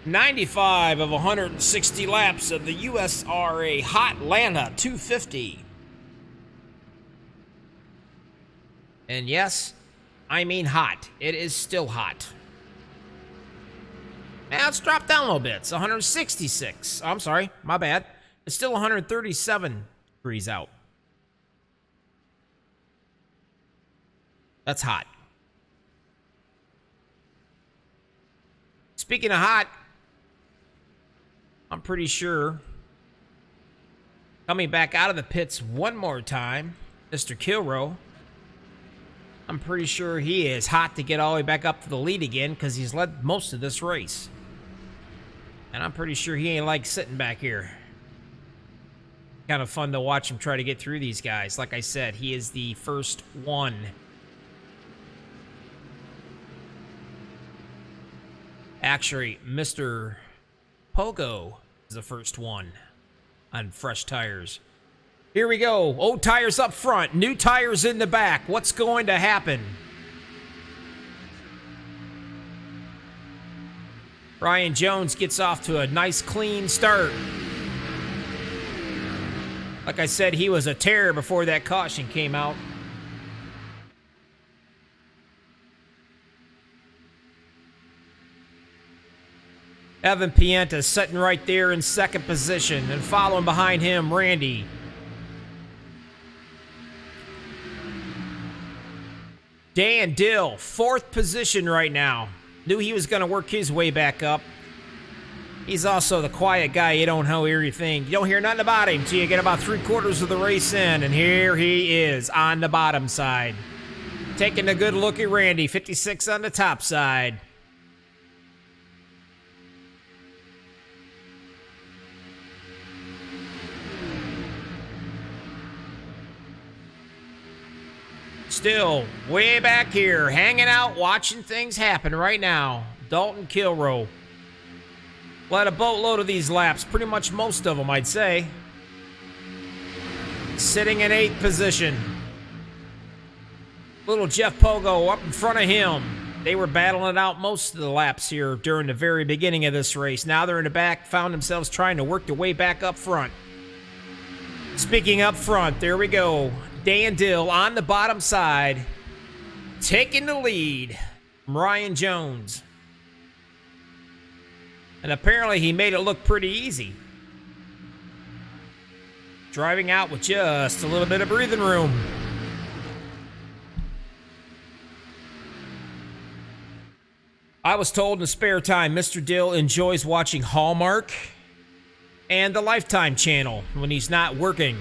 95 of 160 laps of the USRA Hotlanta 250. And yes, I mean hot. It is still hot. Now let's drop down a little bit. It's 166. Oh, I'm sorry. My bad. It's still 137 degrees out. That's hot. Speaking of hot, I'm pretty sure coming back out of the pits one more time, Mr. Kilrow. I'm pretty sure he is hot to get all the way back up to the lead again because he's led most of this race. And I'm pretty sure he ain't like sitting back here. Kind of fun to watch him try to get through these guys. Like I said, he is the first one. Actually, Mr. Pogo is the first one on fresh tires. Here we go. Old tires up front, new tires in the back. What's going to happen? Ryan Jones gets off to a nice clean start. Like I said, he was a terror before that caution came out. Evan Pienta sitting right there in second position, and following behind him, Randy. Dan Dill, fourth position right now. Knew he was going to work his way back up. He's also the quiet guy. You don't hear anything. You don't hear nothing about him till you get about 3/4 of the race in, and here he is on the bottom side. Taking a good look at Randy, 56 on the top side. Still way back here, hanging out, watching things happen right now. Dalton Kilrow. Led a boatload of these laps, pretty much most of them, I'd say. Sitting in 8th position. Little Jeff Pogo up in front of him. They were battling it out most of the laps here during the very beginning of this race. Now they're in the back, found themselves trying to work their way back up front. Speaking up front, there we go. Dan Dill on the bottom side, taking the lead from Ryan Jones. And apparently he made it look pretty easy. Driving out with just a little bit of breathing room. I was told in the spare time Mr. Dill enjoys watching Hallmark and the Lifetime channel when he's not working.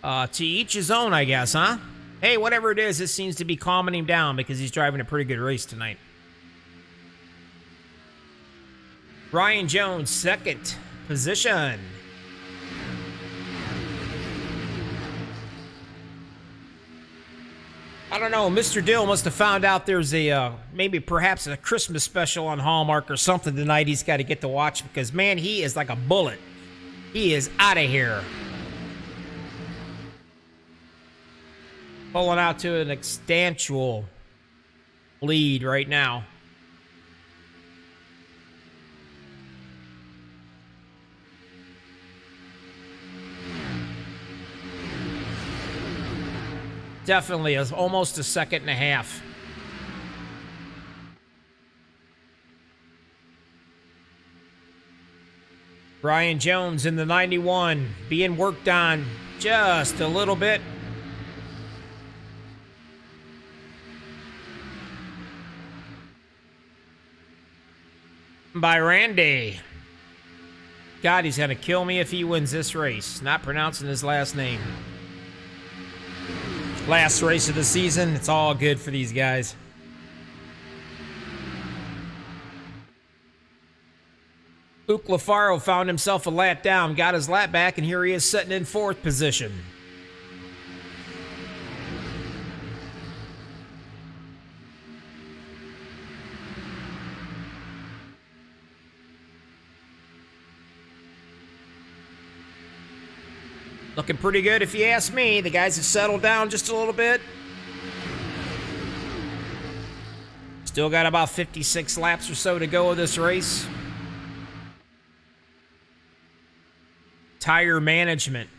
To each his own, I guess, huh? Hey, whatever it is, this seems to be calming him down because he's driving a pretty good race tonight. Ryan Jones, second position. I don't know, Mr. Dill must have found out there's a, maybe perhaps a Christmas special on Hallmark or something tonight he's got to get to watch because, man, he is like a bullet. He is out of here. Pulling out to an substantial lead right now. Definitely almost a second and a half. Ryan Jones in the 91 being worked on just a little bit. By Randy. God, he's going to kill me if he wins this race. Not pronouncing his last name. Last race of the season. It's all good for these guys. Luke LaFaro found himself a lap down, got his lap back, and here he is sitting in 4th position. Looking pretty good if you ask me. The guys have settled down just a little bit. Still got about 56 laps or so to go of this race. Tire management.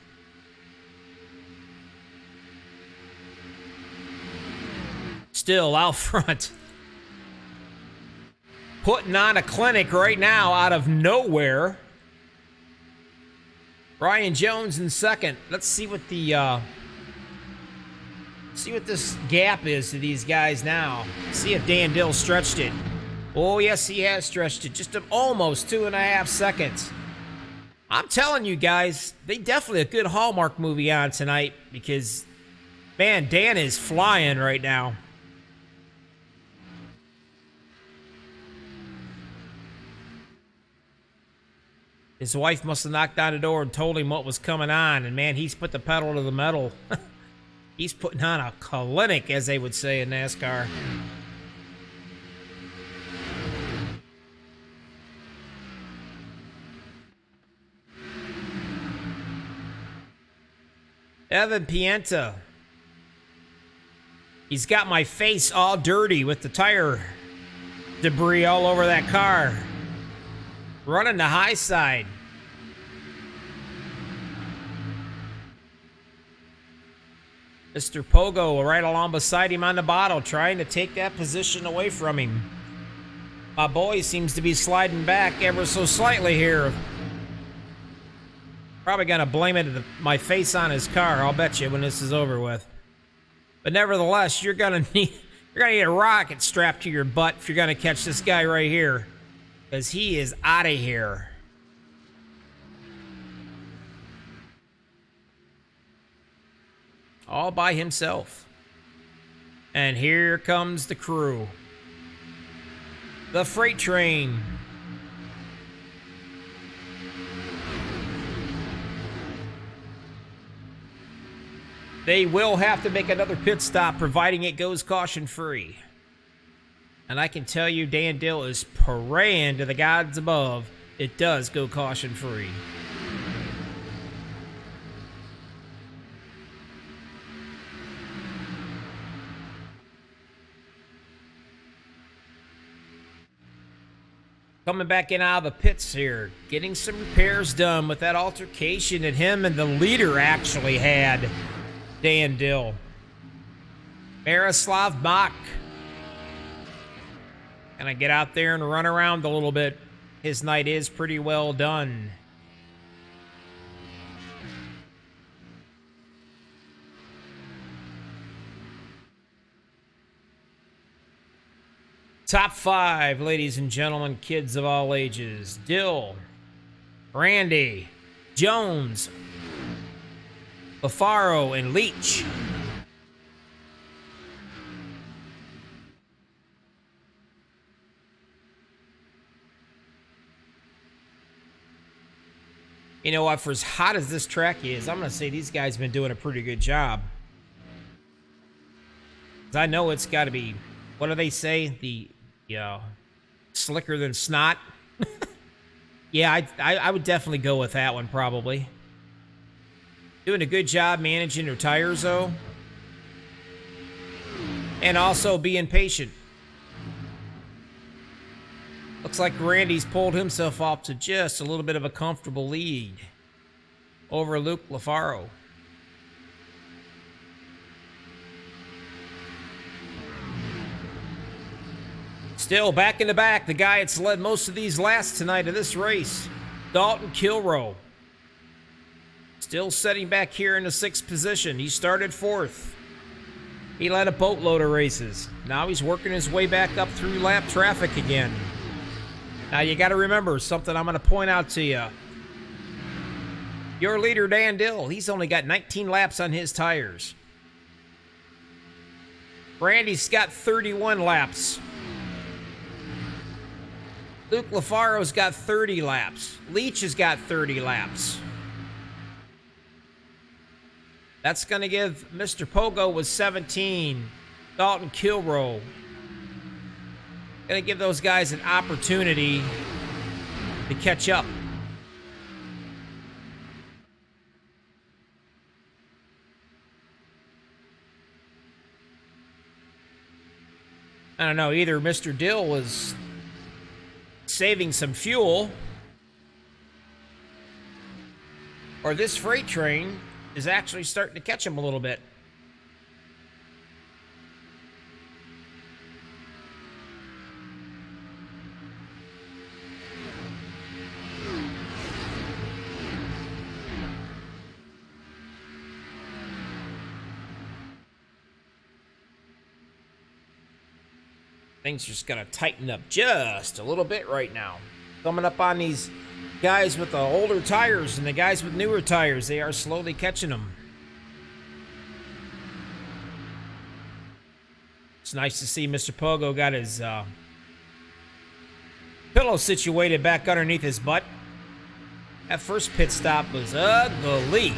Still out front. putting on a clinic right now out of nowhere. Brian Jones in second. Let's see what the see what this gap is to these guys now. See if Dan Dill stretched it. Oh yes, he has stretched it. Just almost 2.5 seconds. I'm telling you guys, they definitely a good Hallmark movie on tonight because, man, Dan is flying right now. His wife must have knocked on the door and told him what was coming on, and man, he's put the pedal to the metal. He's putting on a clinic, as they would say in NASCAR. Evan Pienta. He's got my face all dirty with the tire debris all over that car. Running the high side. Mr. Pogo right along beside him on the bottle, trying to take that position away from him. My boy seems to be sliding back ever so slightly here. Probably gonna blame it to my face on his car, I'll bet you, when this is over with. But nevertheless, you're gonna need a rocket strapped to your butt if you're gonna catch this guy right here, because he is out of here. All by himself. And here comes the crew. The freight train. They will have to make another pit stop, providing it goes caution-free. And I can tell you, Dan Dill is praying to the gods above it does go caution-free. Coming back in out of the pits here, getting some repairs done with that altercation that him and the leader actually had, Dan Dill. Miroslav Mach. Gonna get out there and run around a little bit. His night is pretty well done. Top 5, ladies and gentlemen, kids of all ages. Dill, Randy, Jones, Lafaro, and Leach. You know what, for as hot as this track is, I'm going to say these guys have been doing a pretty good job. 'Cause I know it's got to be, what do they say? The slicker than snot. Yeah, I would definitely go with that one, probably. Doing a good job managing their tires, though. And also being patient. Looks like Randy's pulled himself off to just a little bit of a comfortable lead over Luke Lafaro. Still back in the back, the guy that's led most of these laps tonight of this race, Dalton Kilroe. Still sitting back here in the 6th position. He started 4th. He led a boatload of races. Now he's working his way back up through lap traffic again. Now you got to remember something I'm going to point out to you. Your leader, Dan Dill, he's only got 19 laps on his tires. Randy's got 31 laps. Luke Lafaro's got 30 laps. Leach has got 30 laps. That's going to give Mr. Pogo with 17. Dalton Kilroe. Going to give those guys an opportunity to catch up. I don't know, either Mr. Dill was saving some fuel, or this freight train is actually starting to catch him a little bit. Things just gotta tighten up just a little bit right now. Coming up on these guys with the older tires and the guys with newer tires. They are slowly catching them. It's nice to see Mr. Pogo got his pillow situated back underneath his butt. That first pit stop was ugly.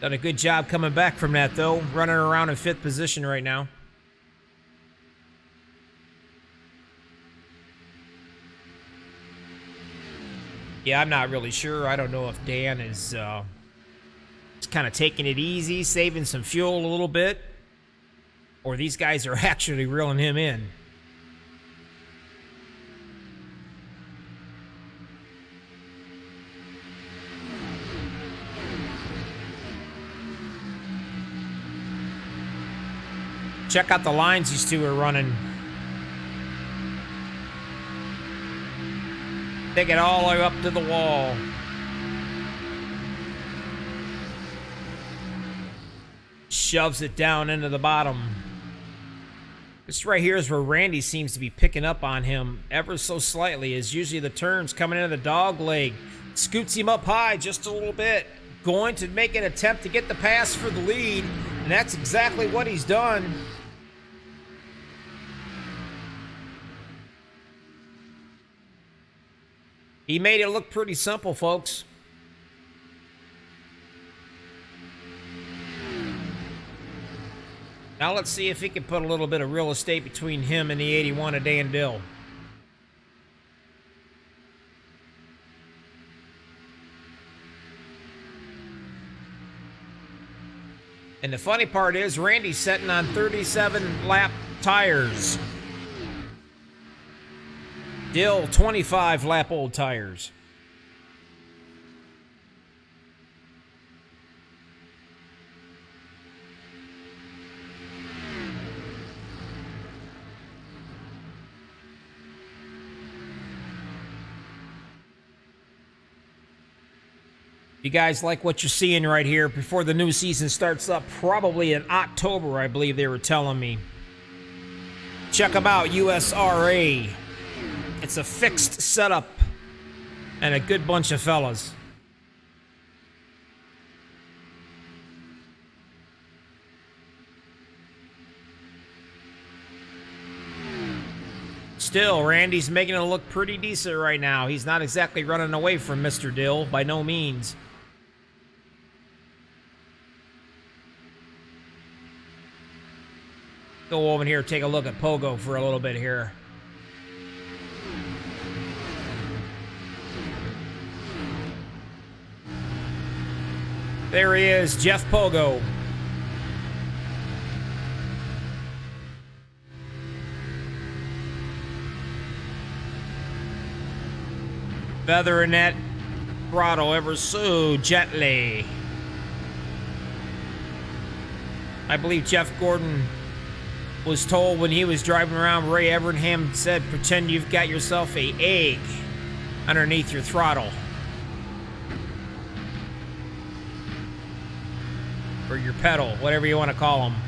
Done a good job coming back from that, though. Running around in 5th position right now. Yeah, I'm not really sure. I don't know if Dan is kind of taking it easy, saving some fuel a little bit, or these guys are actually reeling him in. Check out the lines these two are running. Take it all the way up to the wall. Shoves it down into the bottom. This right here is where Randy seems to be picking up on him ever so slightly, as usually the turns coming into the dog leg. Scoots him up high just a little bit. Going to make an attempt to get the pass for the lead, and that's exactly what he's done. He made it look pretty simple, folks. Now let's see if he can put a little bit of real estate between him and the 81 of Dan Dill. And the funny part is Randy's sitting on 37 lap tires. Dill, 25 lap old tires. You guys like what you're seeing right here before the new season starts up, probably in October, I believe they were telling me. Check them out, USRA. It's a fixed setup and a good bunch of fellas. Still, Randy's making it look pretty decent right now. He's not exactly running away from Mr. Dill, by no means. Go over here and take a look at Pogo for a little bit here. There he is, Jeff Pogo. Feathering that throttle ever so gently. I believe Jeff Gordon was told when he was driving around, Ray Evernham said, pretend you've got yourself an egg underneath your throttle. Or your pedal, whatever you want to call them.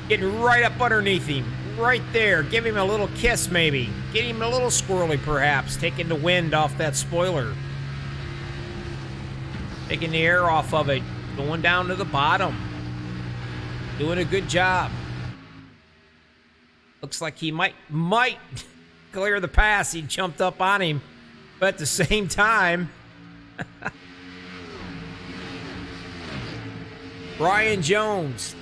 Getting right up underneath him. Right there. Give him a little kiss, maybe. Get him a little squirrely, perhaps. Taking the wind off that spoiler. Taking the air off of it. Going down to the bottom. Doing a good job. Looks like he might clear the pass. He jumped up on him. But at the same time... Brian Jones,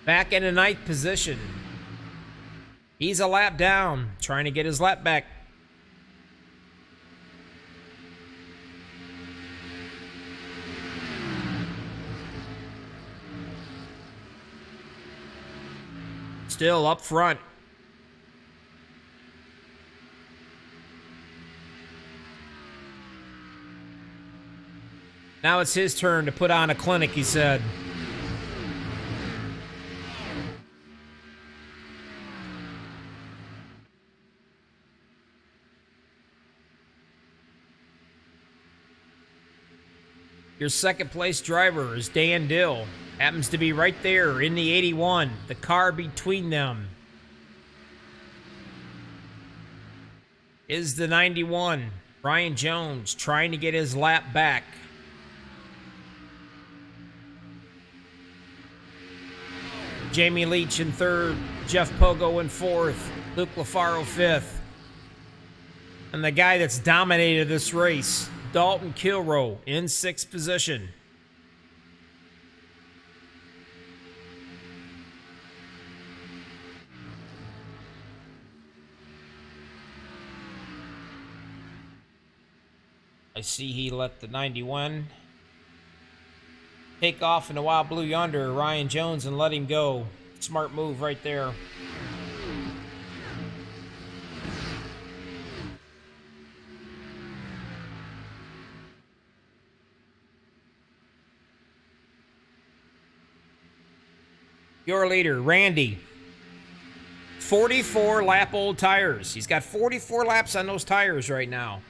back in the 9th position. He's a lap down, trying to get his lap back. Still up front. Now it's his turn to put on a clinic, he said. Your second place driver is Dan Dill. Happens to be right there in the 81. The car between them is the 91. Ryan Jones trying to get his lap back. Jamie Leach in third. Jeff Pogo in fourth. Luke LaFaro fifth. And the guy that's dominated this race, Dalton Kilroe, in sixth position. I see he let the 91 take off in the Wild Blue Yonder, Ryan Jones, and let him go. Smart move right there. Your leader, Randy. 44 lap old tires. He's got 44 laps on those tires right now.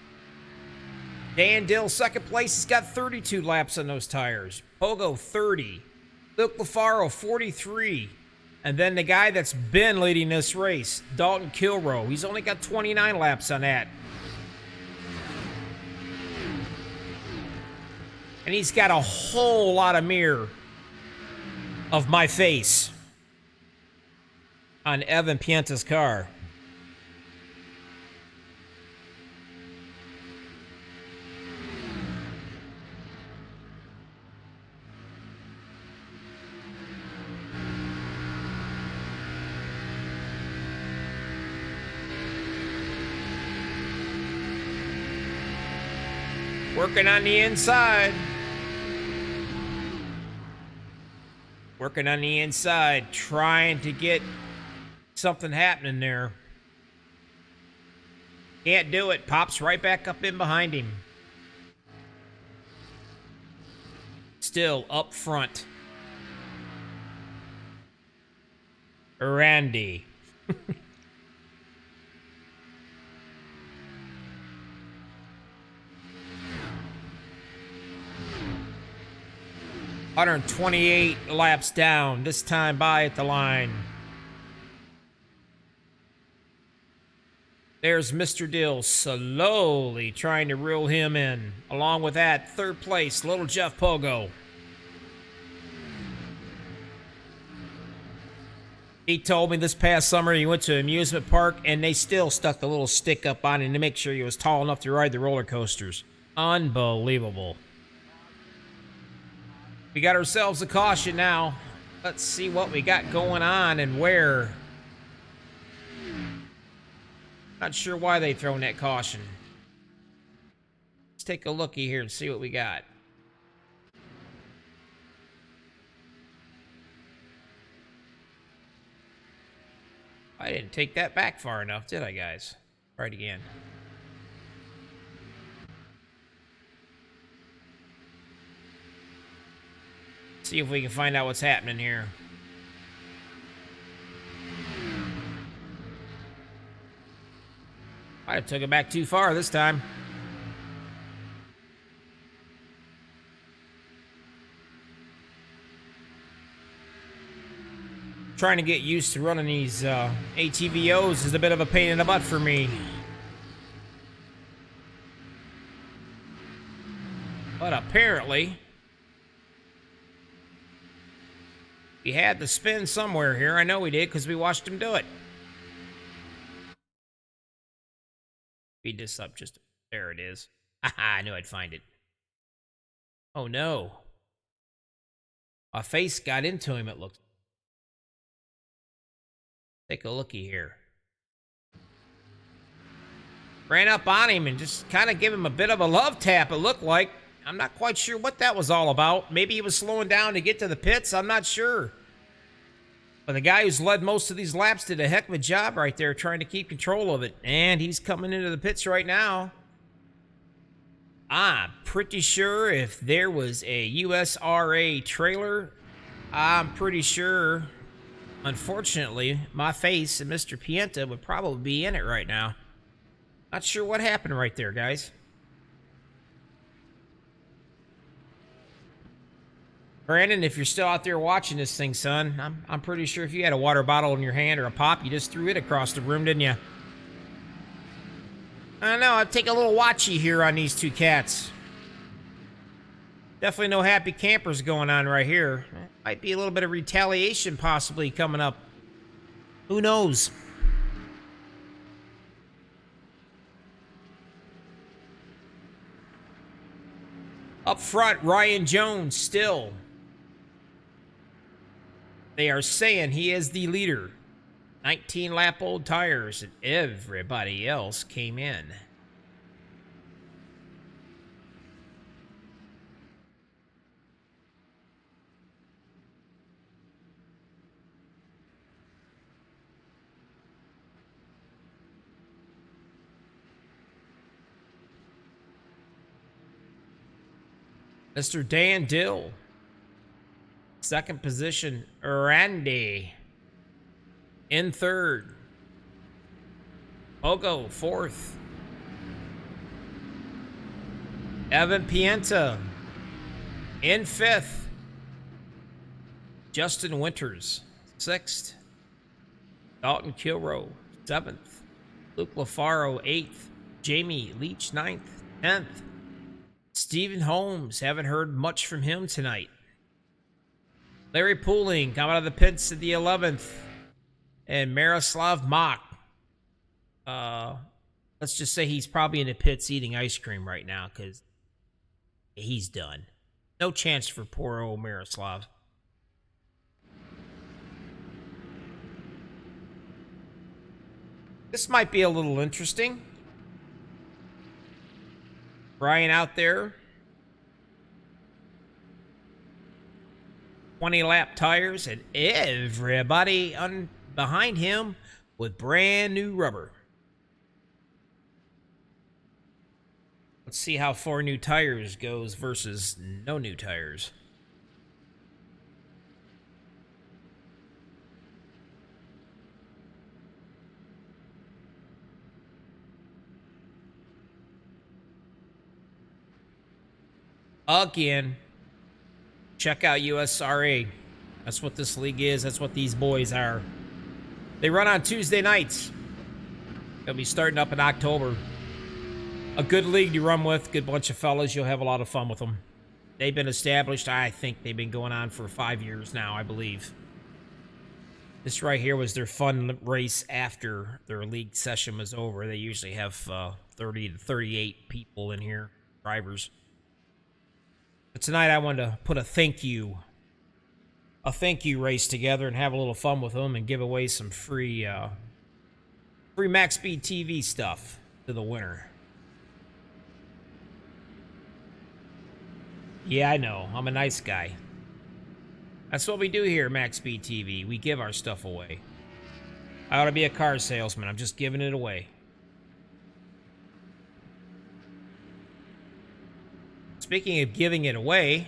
Dan Dill, second place. He's got 32 laps on those tires. Pogo, 30. Luke LaFaro, 43. And then the guy that's been leading this race, Dalton Kilroe. He's only got 29 laps on that. And he's got a whole lot of mirror of my face on Evan Pienta's car. Working on the inside. Working on the inside, trying to get something happening there. Can't do it. Pops right back up in behind him. Still up front. Randy. 128 laps down, this time by at the line. There's Mr. Dill slowly trying to reel him in. Along with that, third place, little Jeff Pogo. He told me this past summer he went to an amusement park and they still stuck the little stick up on him to make sure he was tall enough to ride the roller coasters. Unbelievable. We got ourselves a caution now. Let's see what we got going on and where. Not sure why they thrown that caution. Let's take a looky here and see what we got. I didn't take that back far enough, did I, guys? Try it again. See if we can find out what's happening here. Might have took it back too far this time. Trying to get used to running these ATVOs is a bit of a pain in the butt for me. But apparently, he had the spin somewhere here. I know we did because we watched him do it. Speed this up just... There it is. Haha, I knew I'd find it. Oh no. A face got into him, it looks. Take a looky here. Ran up on him and just kind of gave him a bit of a love tap, it looked like. I'm not quite sure what that was all about. Maybe he was slowing down to get to the pits. I'm not sure. But the guy who's led most of these laps did a heck of a job right there trying to keep control of it. And he's coming into the pits right now. I'm pretty sure if there was a USRA trailer, I'm pretty sure, unfortunately, my face and Mr. Pienta would probably be in it right now. Not sure what happened right there, guys. Brandon, if you're still out there watching this thing, son, I'm pretty sure if you had a water bottle in your hand or a pop, you just threw it across the room, didn't you? I don't know. I'll take a little watchy here on these two cats. Definitely no happy campers going on right here. Might be a little bit of retaliation possibly coming up. Who knows? Up front, Ryan Jones still. They are saying he is the leader. 19-lap-old tires, and everybody else came in. Mr. Dan Dill. Second position, Randy. In third. Pogo, fourth. Evan Pienta. In fifth. Justin Winters, sixth. Dalton Kilrow, seventh. Luke LaFaro, eighth. Jamie Leach, ninth. 10th. Stephen Holmes, haven't heard much from him tonight. Larry Pooling, coming out of the pits at the 11th. And Miroslav Mach. Let's just say he's probably in the pits eating ice cream right now because he's done. No chance for poor old Miroslav. This might be a little interesting. Brian out there. 20-lap tires, and everybody behind him with brand new rubber. Let's see how 4 new tires goes versus no new tires. Again, check out USRA. That's what this league is. That's what these boys are. They run on Tuesday nights. They'll be starting up in October. A good league to run with. Good bunch of fellas. You'll have a lot of fun with them. They've been established. I think they've been going on for 5 years now, I believe. This right here was their fun race after their league session was over. They usually have 30 to 38 people in here, drivers. But tonight I wanted to put a thank you race together and have a little fun with them and give away some free MaxSpeedTV stuff to the winner. Yeah, I know. I'm a nice guy. That's what we do here at MaxSpeedTV. We give our stuff away. I ought to be a car salesman. I'm just giving it away. Speaking of giving it away,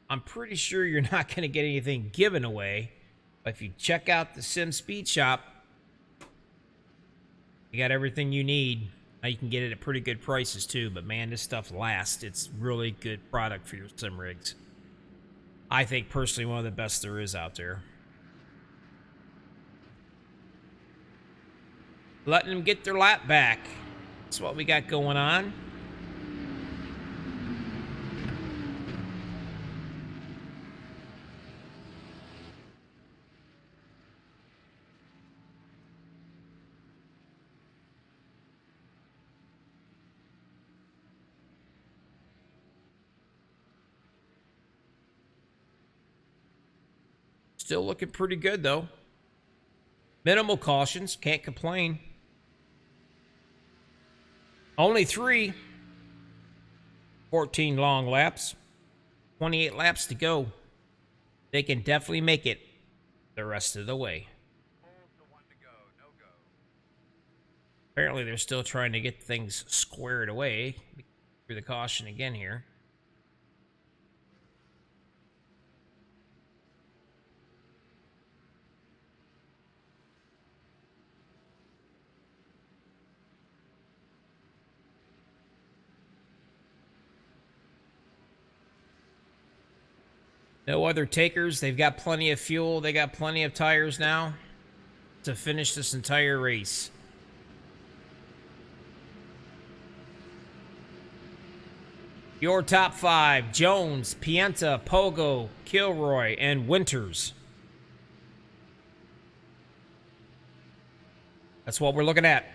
I'm pretty sure you're not going to get anything given away. But if you check out the Sim Speed Shop, you got everything you need. Now you can get it at pretty good prices too. But man, this stuff lasts. It's really good product for your sim rigs. I think personally one of the best there is out there. Letting them get their lap back. That's what we got going on. Still looking pretty good, though. Minimal cautions. Can't complain. Only 3. 14 long laps. 28 laps to go. They can definitely make it the rest of the way. Apparently, they're still trying to get things squared away. Through the caution again here. No other takers. They've got plenty of fuel. They got plenty of tires now to finish this entire race. Your top 5: Jones, Pienta, Pogo, Kilroy, and Winters. That's what we're looking at.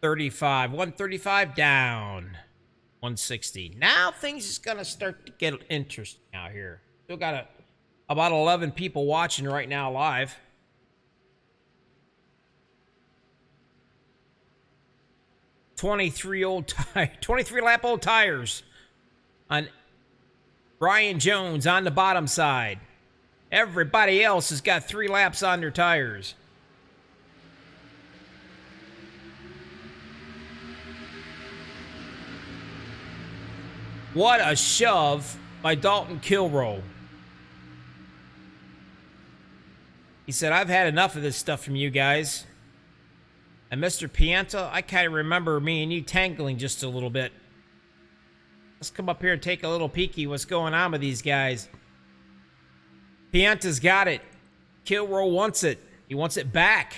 $35, 135 down, 160. Now things is gonna start to get interesting out here. Still got about 11 people watching right now live. $23 lap old tires on Brian Jones on the bottom side. Everybody else has got 3 laps on their tires. What a shove by Dalton Kilroy. He said, I've had enough of this stuff from you guys. And Mr. Pienta, I kind of remember me and you tangling just a little bit. Let's come up here and take a little peeky what's going on with these guys. Pienta's got it. Kilroy wants it. He wants it back.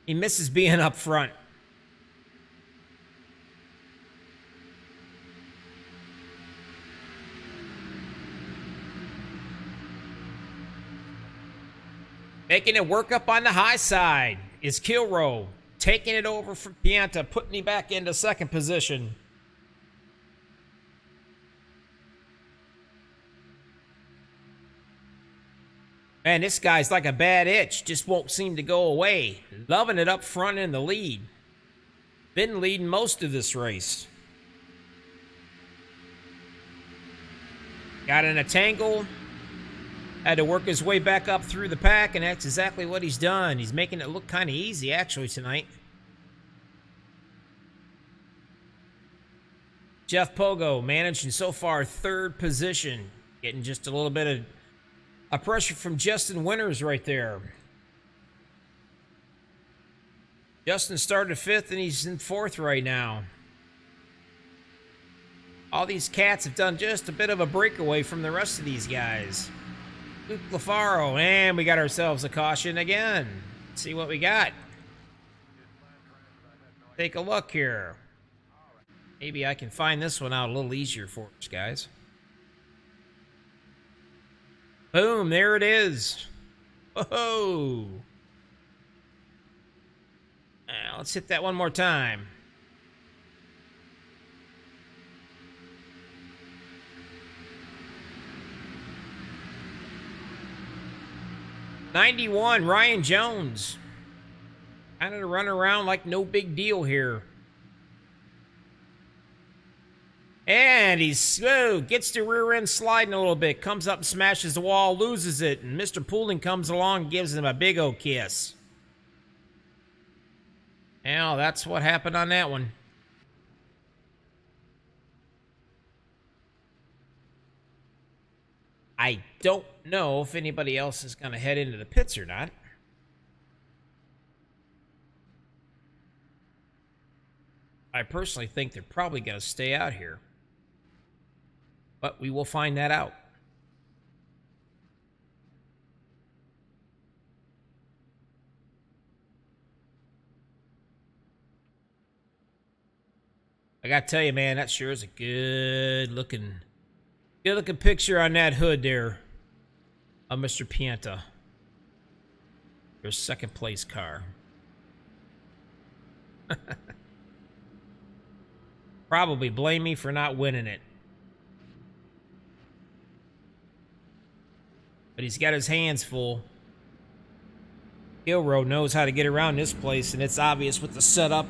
He misses being up front. Making it work up on the high side is Kilroy. Taking it over from Pienta, putting him back into second position. Man, this guy's like a bad itch. Just won't seem to go away. Loving it up front in the lead. Been leading most of this race. Got in a tangle. Had to work his way back up through the pack, and that's exactly what he's done. He's making it look kind of easy, actually, tonight. Jeff Pogo managing so far third position. Getting just a little bit of pressure from Justin Winters right there. Justin started 5th, and he's in 4th right now. All these cats have done just a bit of a breakaway from the rest of these guys. Luke LaFaro, and we got ourselves a caution again. Let's see what we got. Take a look here. Maybe I can find this one out a little easier for us, guys. Boom, there it is. Whoa. Now, let's hit that one more time. '91, Ryan Jones. Kind of run around like no big deal here. And he gets the rear end sliding a little bit. Comes up and smashes the wall, loses it. And Mr. Pooling comes along and gives him a big old kiss. Now, that's what happened on that one. I don't know if anybody else is going to head into the pits or not. I personally think they're probably going to stay out here. But we will find that out. I got to tell you, man, that sure is a good looking picture on that hood there of Mr. Pienta. Your second place car. Probably blame me for not winning it. But he's got his hands full. Kilroy knows how to get around this place, and it's obvious with the setup.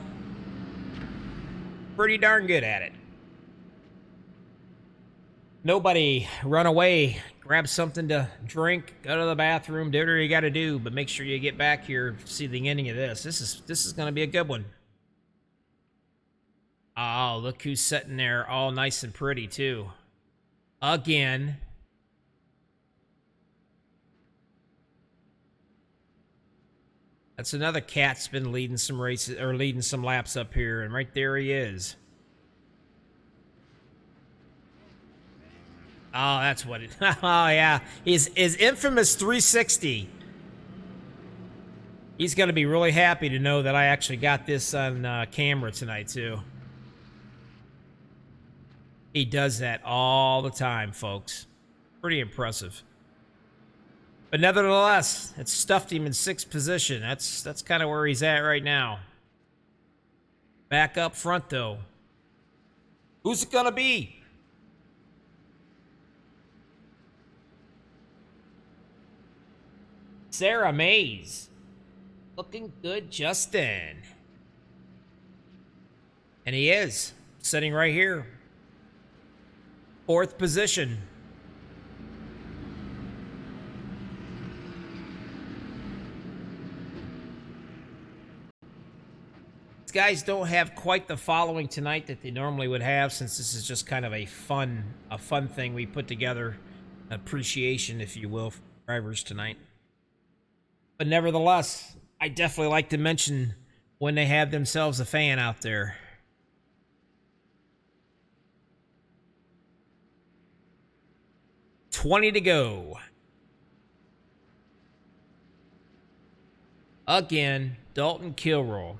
pretty darn good at it. Nobody run away, grab something to drink, go to the bathroom, do whatever you got to do, but make sure you get back here to see the ending of this. This is going to be a good one. Oh, look who's sitting there, all nice and pretty too. Again. That's another cat's been leading some races or leading some laps up here, and right there he is. Oh, that's what it. Oh yeah, his infamous 360. He's gonna be really happy to know that I actually got this on camera tonight too. He does that all the time, folks. Pretty impressive. But nevertheless, it stuffed him in 6th position. That's kind of where he's at right now. Back up front though. Who's it gonna be? Sarah Mays. Looking good, Justin. And he is. Sitting right here. 4th position. These guys don't have quite the following tonight that they normally would have, since this is just kind of a fun thing we put together. Appreciation, if you will, for drivers tonight. But nevertheless, I definitely like to mention when they have themselves a fan out there. $20 to go. Again, Dalton Kilroy.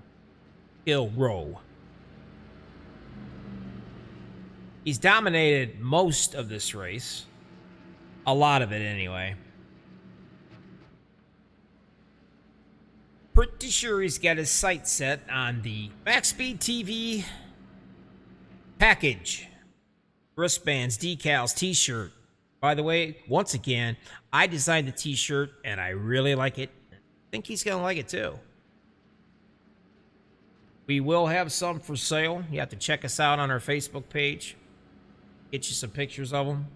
He's dominated most of this race. A lot of it, anyway. Pretty sure he's got his sights set on the MaxSpeedTV package. Wristbands, decals, t-shirt. By the way, once again, I designed the t-shirt and I really like it. I think he's going to like it too. We will have some for sale. You have to check us out on our Facebook page. Get you some pictures of them.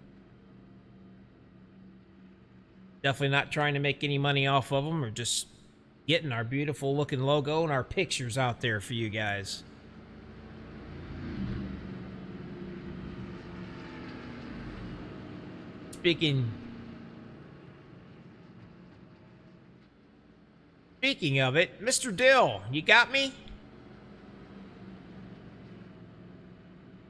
Definitely not trying to make any money off of them, or just getting our beautiful looking logo and our pictures out there for you guys. Speaking of it, Mr. Dill, you got me?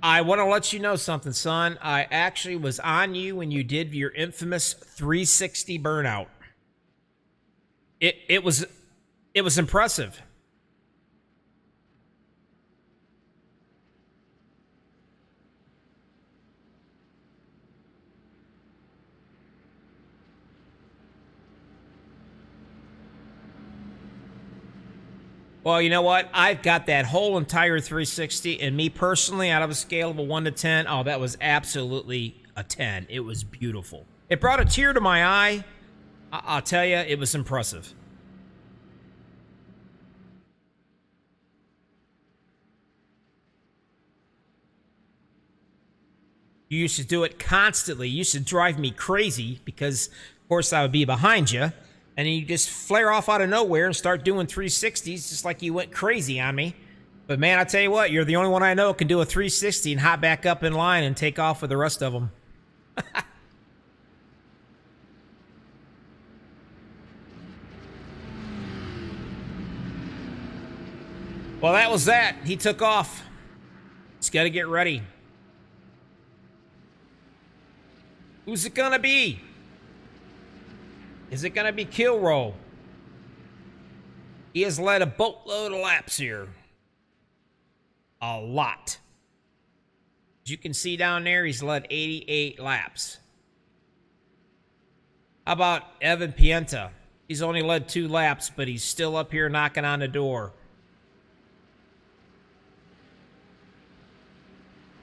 I want to let you know something, son. I actually was on you when you did your infamous 360 burnout. It was impressive. Well, you know what? I've got that whole entire 360, and me personally, out of a scale of a 1 to 10, oh, that was absolutely a 10. It was beautiful. It brought a tear to my eye. I'll tell you, it was impressive. You used to do it constantly. You used to drive me crazy because, of course, I would be behind you. And then you just flare off out of nowhere and start doing 360s just like you went crazy on me. But, man, I tell you what, you're the only one I know can do a 360 and hop back up in line and take off with the rest of them. Well, that was that. He took off. Just got to get ready. Who's it going to be? Is it going to be Kilroy? He has led a boatload of laps here. A lot. As you can see down there, he's led 88 laps. How about Evan Pienta? He's only led 2 laps, but he's still up here knocking on the door.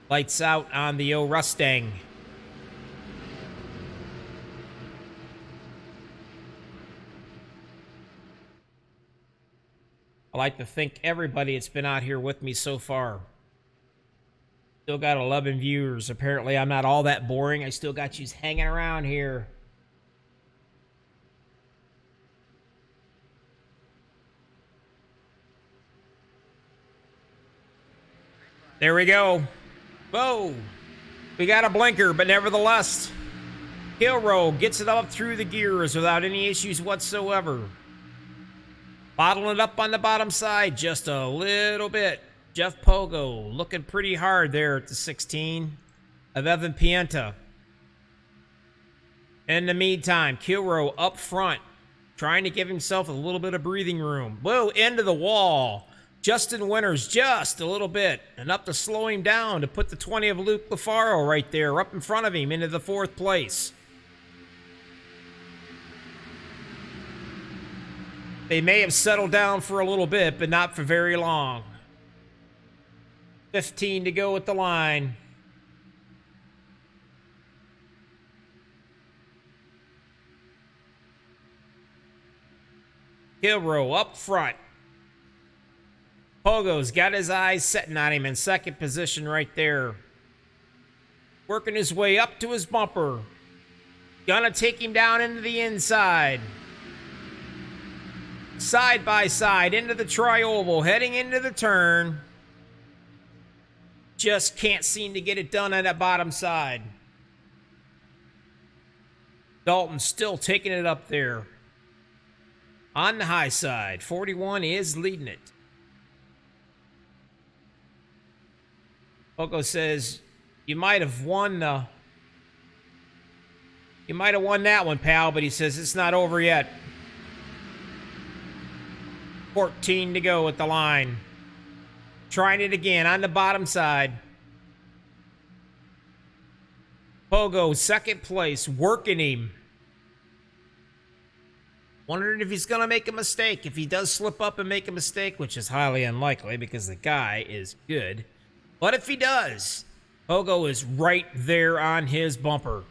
Lights out on the old Mustang. I like to thank everybody that's been out here with me so far. Still got 11 viewers. Apparently, I'm not all that boring. I still got you hanging around here. There we go. Whoa. We got a blinker, but nevertheless, Kilrow gets it up through the gears without any issues whatsoever. Bottling it up on the bottom side just a little bit. Jeff Pogo looking pretty hard there at the 16 of Evan Pienta. In the meantime, Kilrow up front, trying to give himself a little bit of breathing room. Whoa, into the wall. Justin Winters just a little bit, enough to slow him down to put the 20 of Luke Lafaro right there up in front of him into the 4th place. They may have settled down for a little bit, but not for very long. 15 to go at the line. Kilrow up front. Pogo's got his eyes setting on him in 2nd position right there. Working his way up to his bumper. Gonna take him down into the inside. Side by side into the tri-oval, heading into the turn. Just can't seem to get it done on that bottom side. Dalton still taking it up there. On the high side, 41 is leading it. Pogo says, you might have won that one, pal, but he says it's not over yet. 14 to go at the line. Trying it again on the bottom side. Pogo, 2nd place, working him. Wondering if he's going to make a mistake. If he does slip up and make a mistake, which is highly unlikely because the guy is good. But if he does, Pogo is right there on his bumper.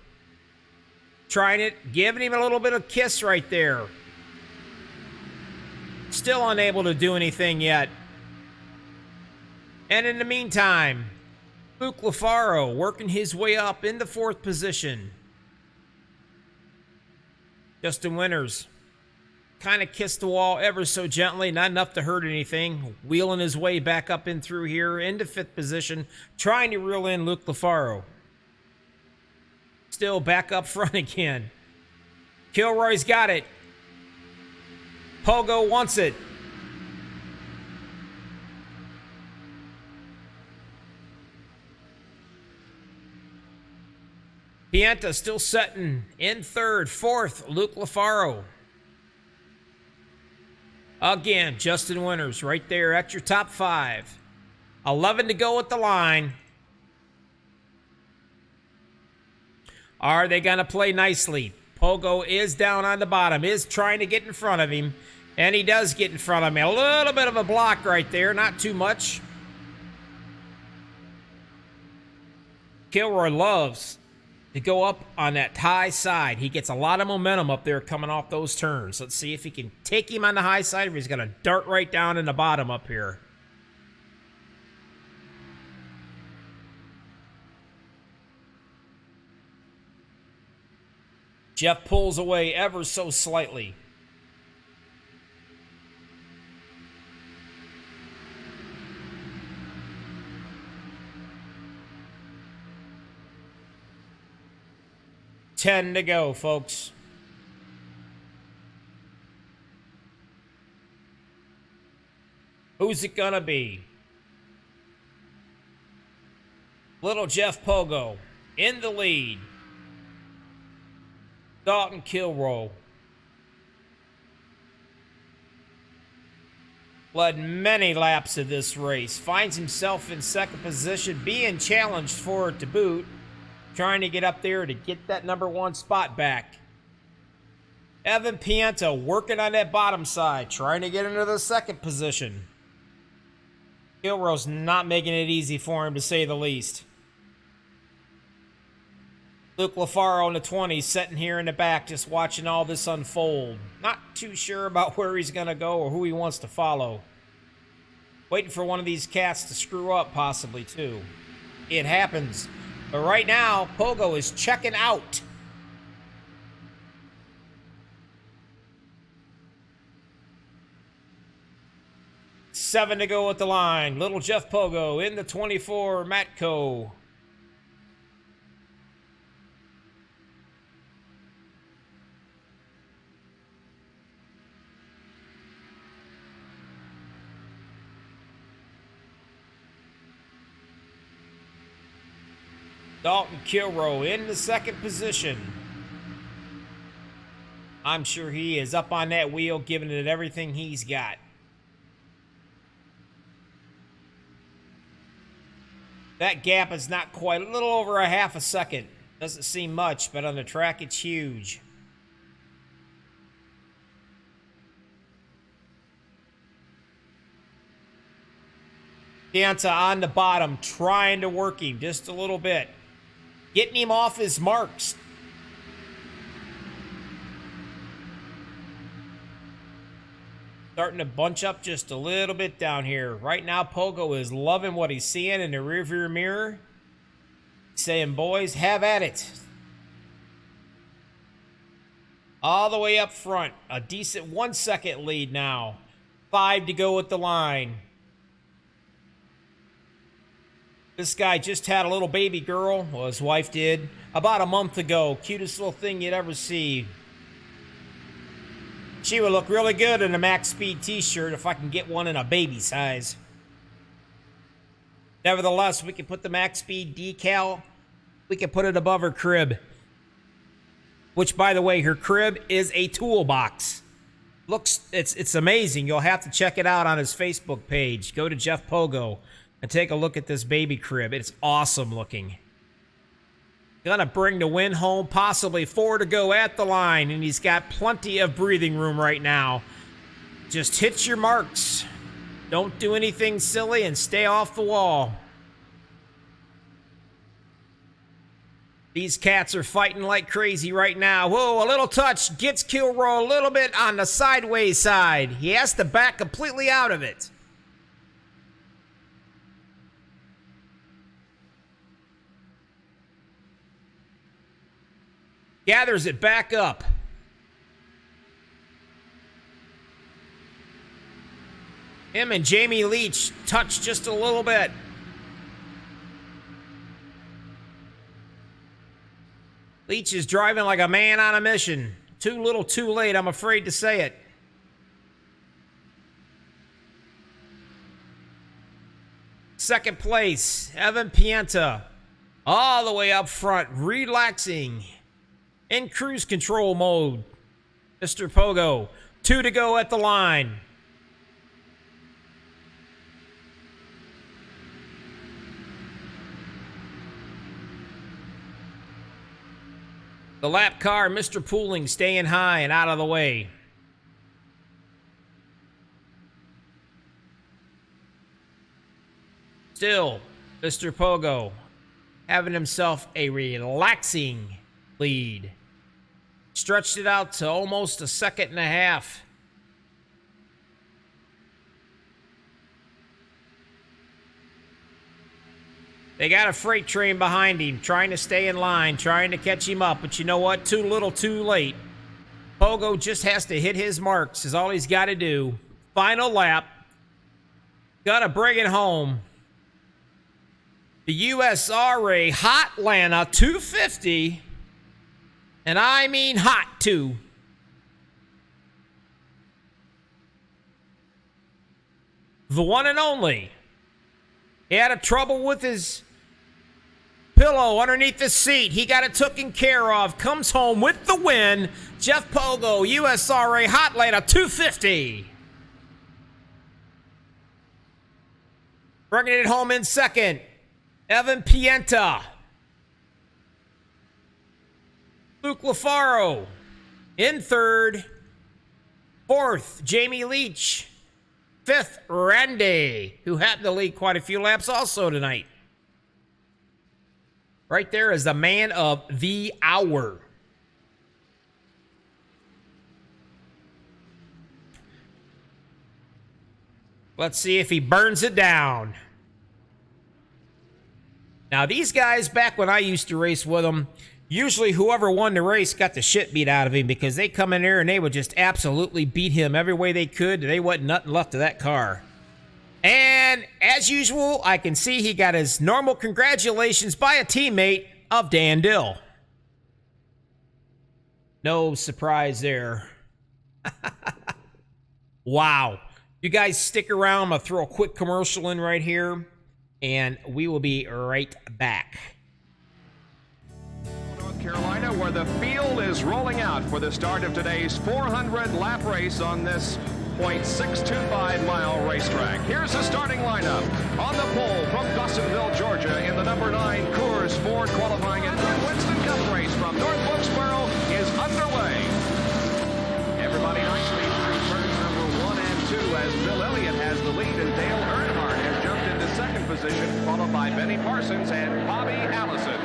Trying it, giving him a little bit of kiss right there. Still unable to do anything yet. And in the meantime, Luke Lafaro working his way up in the 4th position. Justin Winters kind of kissed the wall ever so gently, not enough to hurt anything. Wheeling his way back up in through here into 5th position, trying to reel in Luke Lafaro. Still back up front again. Kilroy's got it. Pogo wants it. Pienta still setting in 3rd, 4th, Luke Lafaro. Again, Justin Winters right there at your top 5. 11 to go at the line. Are they going to play nicely? Pogo is down on the bottom, is trying to get in front of him. And he does get in front of me. A little bit of a block right there, not too much. Kilroy loves to go up on that high side. He gets a lot of momentum up there coming off those turns. Let's see if he can take him on the high side or he's going to dart right down in the bottom up here. Jeff pulls away ever so slightly. $10 to go, folks. Who's it gonna be? Little Jeff Pogo in the lead. Dalton Kilroy led many laps of this race. Finds himself in 2nd position, being challenged for it to boot. Trying to get up there to get that number 1 spot back. Evan Pienta working on that bottom side, trying to get into the 2nd position. Kilroy's not making it easy for him, to say the least. Luke Lafaro in the 20s, sitting here in the back, just watching all this unfold. Not too sure about where he's going to go or who he wants to follow. Waiting for one of these cats to screw up, possibly, too. It happens. But right now, Pogo is checking out. Seven to go at the line. Little Jeff Pogo in the 24 Matco. Dalton Kilrow in the second position. I'm sure he is up on that wheel, giving it everything he's got. That gap is not quite, a little over a half a second. Doesn't seem much, but on the track it's huge. Pianta on the bottom, trying to work him just a little bit. Getting him off his marks. Starting to bunch up just a little bit down here. Right now, Pogo is loving what he's seeing in the rearview mirror. Saying, boys, have at it. All the way up front. A decent 1 second lead now. 5 to go at the line. This guy just had a little baby girl. Well, his wife did. About a month ago. Cutest little thing you'd ever see. She would look really good in a Max Speed t-shirt if I can get one in a baby size. Nevertheless, we can put the Max Speed decal. We can put it above her crib. Which, by the way, her crib is a toolbox. Looks, it's amazing. You'll have to check it out on his Facebook page. Go to Jeff Pogo and take a look at this baby crib. It's awesome looking. Gonna bring the win home, possibly 4 to go at the line, and he's got plenty of breathing room right now. Just hit your marks. Don't do anything silly and stay off the wall. These cats are fighting like crazy right now. Whoa, a little touch gets Kilrow a little bit on the sideways side. He has to back completely out of it. Gathers it back up. Him and Jamie Leach touch just a little bit. Leach is driving like a man on a mission. Too little, too late, I'm afraid to say it. Second place, Evan Pianta. All the way up front, relaxing. In cruise control mode, Mr. Pogo. 2 to go at the line. The lap car, Mr. Pooling, staying high and out of the way. Still, Mr. Pogo having himself a relaxing lead. Stretched it out to almost a second and a half. They got a freight train behind him, trying to stay in line, trying to catch him up. But you know what? Too little, too late. Pogo just has to hit his marks, is all he's got to do. Final lap. Gotta bring it home. The USRA Hotlanta 250. And I mean hot, too. The one and only. He had a trouble with his pillow underneath the seat. He got it taken care of. Comes home with the win. Jeff Pogo, USRA Hotlanta 250. Bringing it home in second, Evan Pianta. Luke LaFaro in third. Fourth, Jamie Leach. Fifth, Randy, who happened to lead quite a few laps also tonight. Right there is the man of the hour. Let's see if he burns it down. Now, these guys, back when I used to race with them, usually whoever won the race got the shit beat out of him because they come in there and they would just absolutely beat him every way they could. They wasn't nothing left of that car. And as usual, I can see he got his normal congratulations by a teammate of Dan Dill. No surprise there. Wow. You guys stick around. I'm going to throw a quick commercial in right here, and we will be right back. North Carolina, where the field is rolling out for the start of today's 400-lap race on this .625-mile racetrack. Here's the starting lineup. On the pole from Dawsonville, Georgia, in the number 9 Coors Ford qualifying and Winston Cup race from North Wilkesboro is underway. Everybody nicely through turns number 1 and 2 as Bill Elliott has the lead and Dale Earnhardt has jumped into second position, followed by Benny Parsons and Bobby Allison.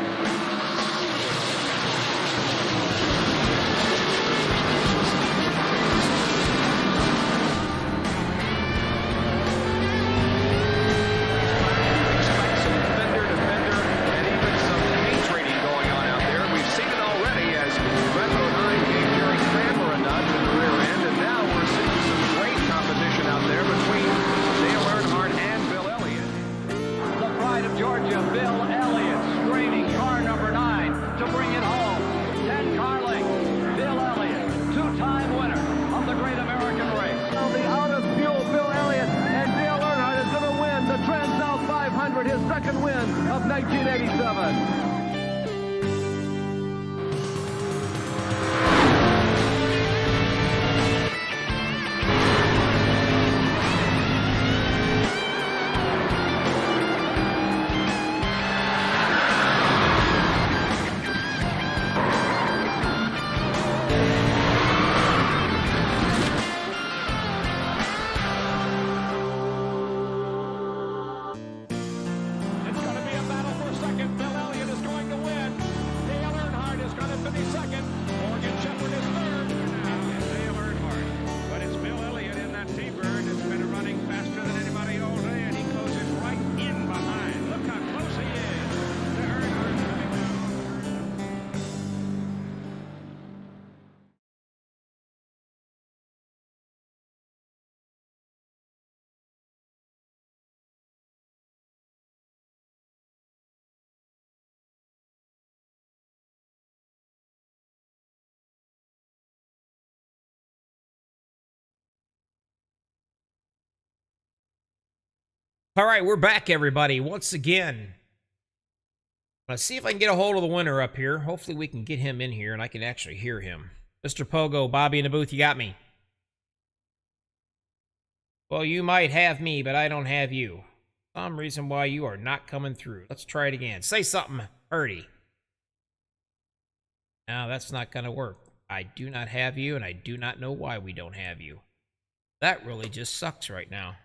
His second win of 1987. All right, we're back, everybody. Once again, let's see if I can get a hold of the winner up here. Hopefully we can get him in here and I can actually hear him. Mr. Pogo, Bobby in the booth, you got me. Well, you might have me, but I don't have you. Some reason why you are not coming through. Let's try it again. Say something, Purdy. No, that's not going to work. I do not have you, and I do not know why we don't have you. That really just sucks right now.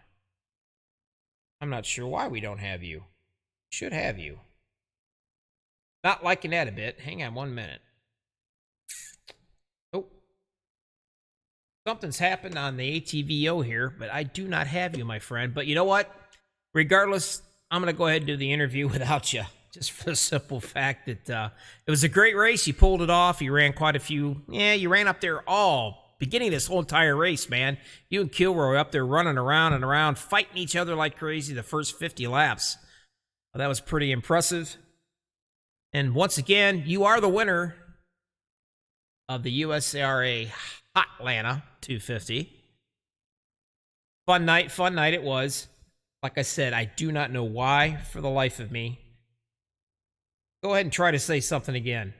I'm not sure why we don't have you. Should have you. Not liking that a bit. Hang on 1 minute. Oh. Something's happened on the ATVO here, but I do not have you, my friend. But you know what? Regardless, I'm going to go ahead and do the interview without you. Just for the simple fact that it was a great race. You pulled it off. You ran quite a few. Yeah, you ran up there all beginning of this whole entire race, man. You and Kilroy up there running around and around, fighting each other like crazy the first 50 laps. Well, that was pretty impressive. And once again, you are the winner of the USARA Hotlanta 250. Fun night it was. Like I said, I do not know why for the life of me. Go ahead and try to say something again.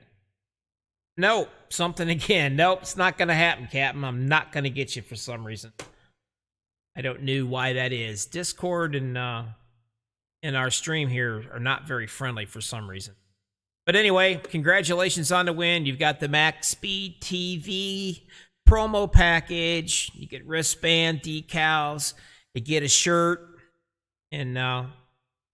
Nope, something again. Nope, it's not going to happen, Captain. I'm not going to get you for some reason. I don't know why that is. Discord and our stream here are not very friendly for some reason. But anyway, congratulations on the win. You've got the MaxSpeedTV promo package. You get wristband, decals. You get a shirt. And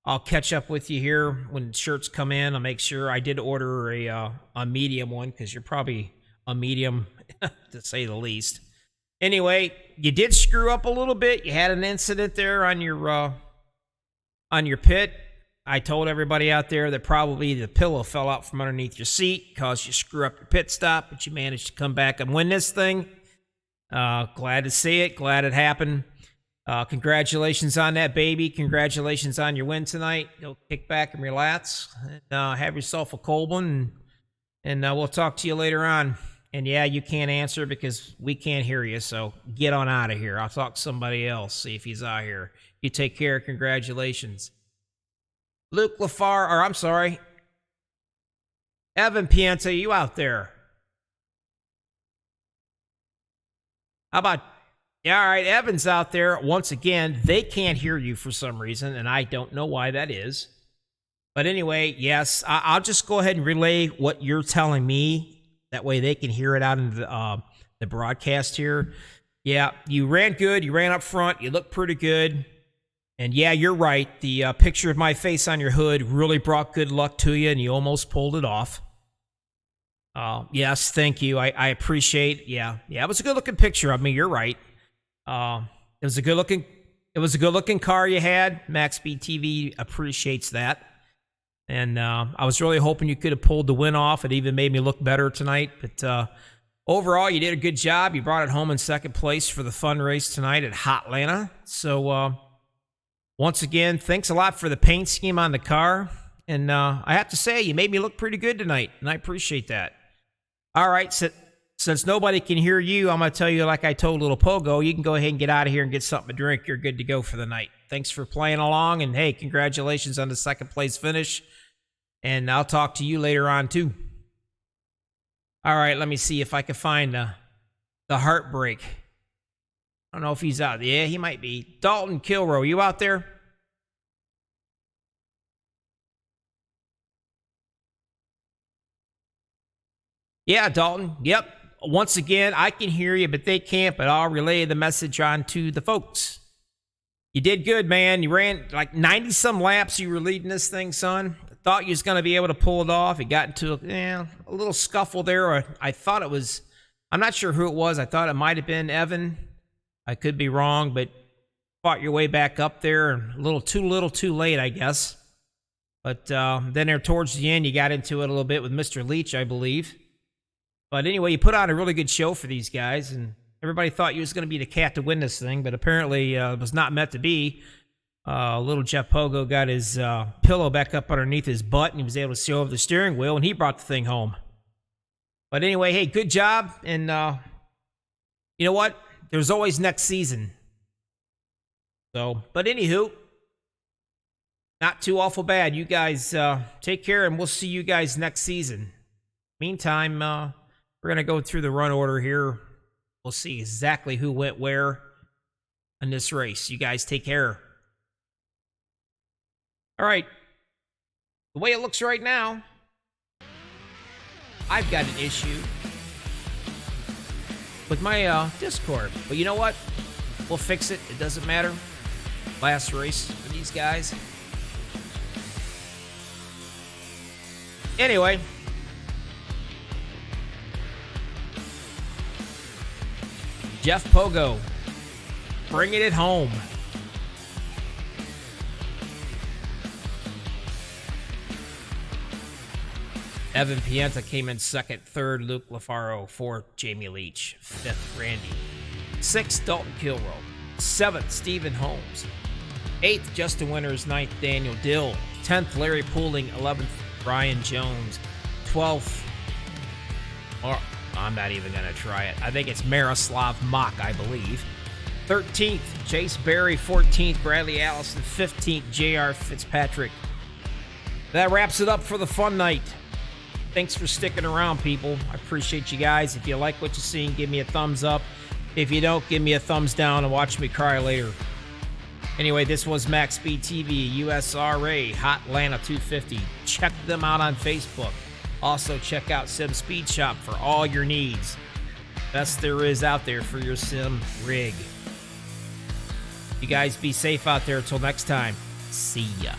I'll catch up with you here when shirts come in. I'll make sure I did order a medium one because you're probably a medium, to say the least. Anyway, you did screw up a little bit. You had an incident there on your pit. I told everybody out there that probably the pillow fell out from underneath your seat, caused you to screw up your pit stop, but you managed to come back and win this thing. Glad to see it. Glad it happened. Congratulations on that, baby. Congratulations on your win tonight. Go kick back and relax. And, have yourself a cold one, and we'll talk to you later on. And yeah, you can't answer because we can't hear you, so get on out of here. I'll talk to somebody else, see if he's out here. You take care. Congratulations. Luke LaFar, or I'm sorry, Evan Pienta, you out there? How about, yeah, all right, Evan's out there. Once again, they can't hear you for some reason, and I don't know why that is. But anyway, yes, I'll just go ahead and relay what you're telling me. That way they can hear it out in the broadcast here. Yeah, you ran good. You ran up front. You looked pretty good. And yeah, you're right. The picture of my face on your hood really brought good luck to you, and you almost pulled it off. Yes, thank you. I appreciate. Yeah, it was a good-looking picture of me. You're right. It was a good-looking car you had. MaxSpeedTV appreciates that. And I was really hoping you could have pulled the win off. It even made me look better tonight. But overall, you did a good job. You brought it home in second place for the fun race tonight at Hotlanta. So once again, thanks a lot for the paint scheme on the car. And I have to say, you made me look pretty good tonight, and I appreciate that. All right, since nobody can hear you, I'm going to tell you, like I told Little Pogo, you can go ahead and get out of here and get something to drink. You're good to go for the night. Thanks for playing along, and hey, congratulations on the second place finish. And I'll talk to you later on, too. All right, let me see if I can find the heartbreak. I don't know if he's out. Yeah, he might be. Dalton Kilrow, you out there? Yeah, Dalton. Yep. Once again, I can hear you, but they can't, but I'll relay the message on to the folks. You did good, man. You ran like 90-some laps. You were leading this thing, son. Thought you was going to be able to pull it off. It got into a little scuffle there. Or I thought it was, I'm not sure who it was. I thought it might have been Evan. I could be wrong, but fought your way back up there. A little too late, I guess. But then there towards the end, you got into it a little bit with Mr. Leach, I believe. But anyway, you put on a really good show for these guys, and everybody thought you was going to be the cat to win this thing, but apparently it was not meant to be. Little Jeff Pogo got his pillow back up underneath his butt, and he was able to see over the steering wheel, and he brought the thing home. But anyway, hey, good job, and you know what? There's always next season. So, but anywho, not too awful bad. You guys take care, and we'll see you guys next season. Meantime, we're going to go through the run order here. We'll see exactly who went where in this race. You guys take care. All right. The way it looks right now, I've got an issue with my Discord. But you know what? We'll fix it. It doesn't matter. Last race for these guys. Anyway. Jeff Pogo, bringing it home. Evan Pienta came in second, third, Luke LaFaro, fourth, Jamie Leach, fifth, Randy, sixth, Dalton Kilrow, seventh, Stephen Holmes, eighth, Justin Winters, ninth, Daniel Dill, 10th, Larry Pooling, 11th, Brian Jones, 12th, I'm not even going to try it. I think it's Miroslav Mock, I believe. 13th, Chase Berry. 14th, Bradley Allison. 15th, J.R. Fitzpatrick. That wraps it up for the fun night. Thanks for sticking around, people. I appreciate you guys. If you like what you're seeing, give me a thumbs up. If you don't, give me a thumbs down and watch me cry later. Anyway, this was MaxSpeedTV, USRA, Hotlanta 250. Check them out on Facebook. Also, check out Sim Speed Shop for all your needs. Best there is out there for your sim rig. You guys be safe out there. Until next time, see ya.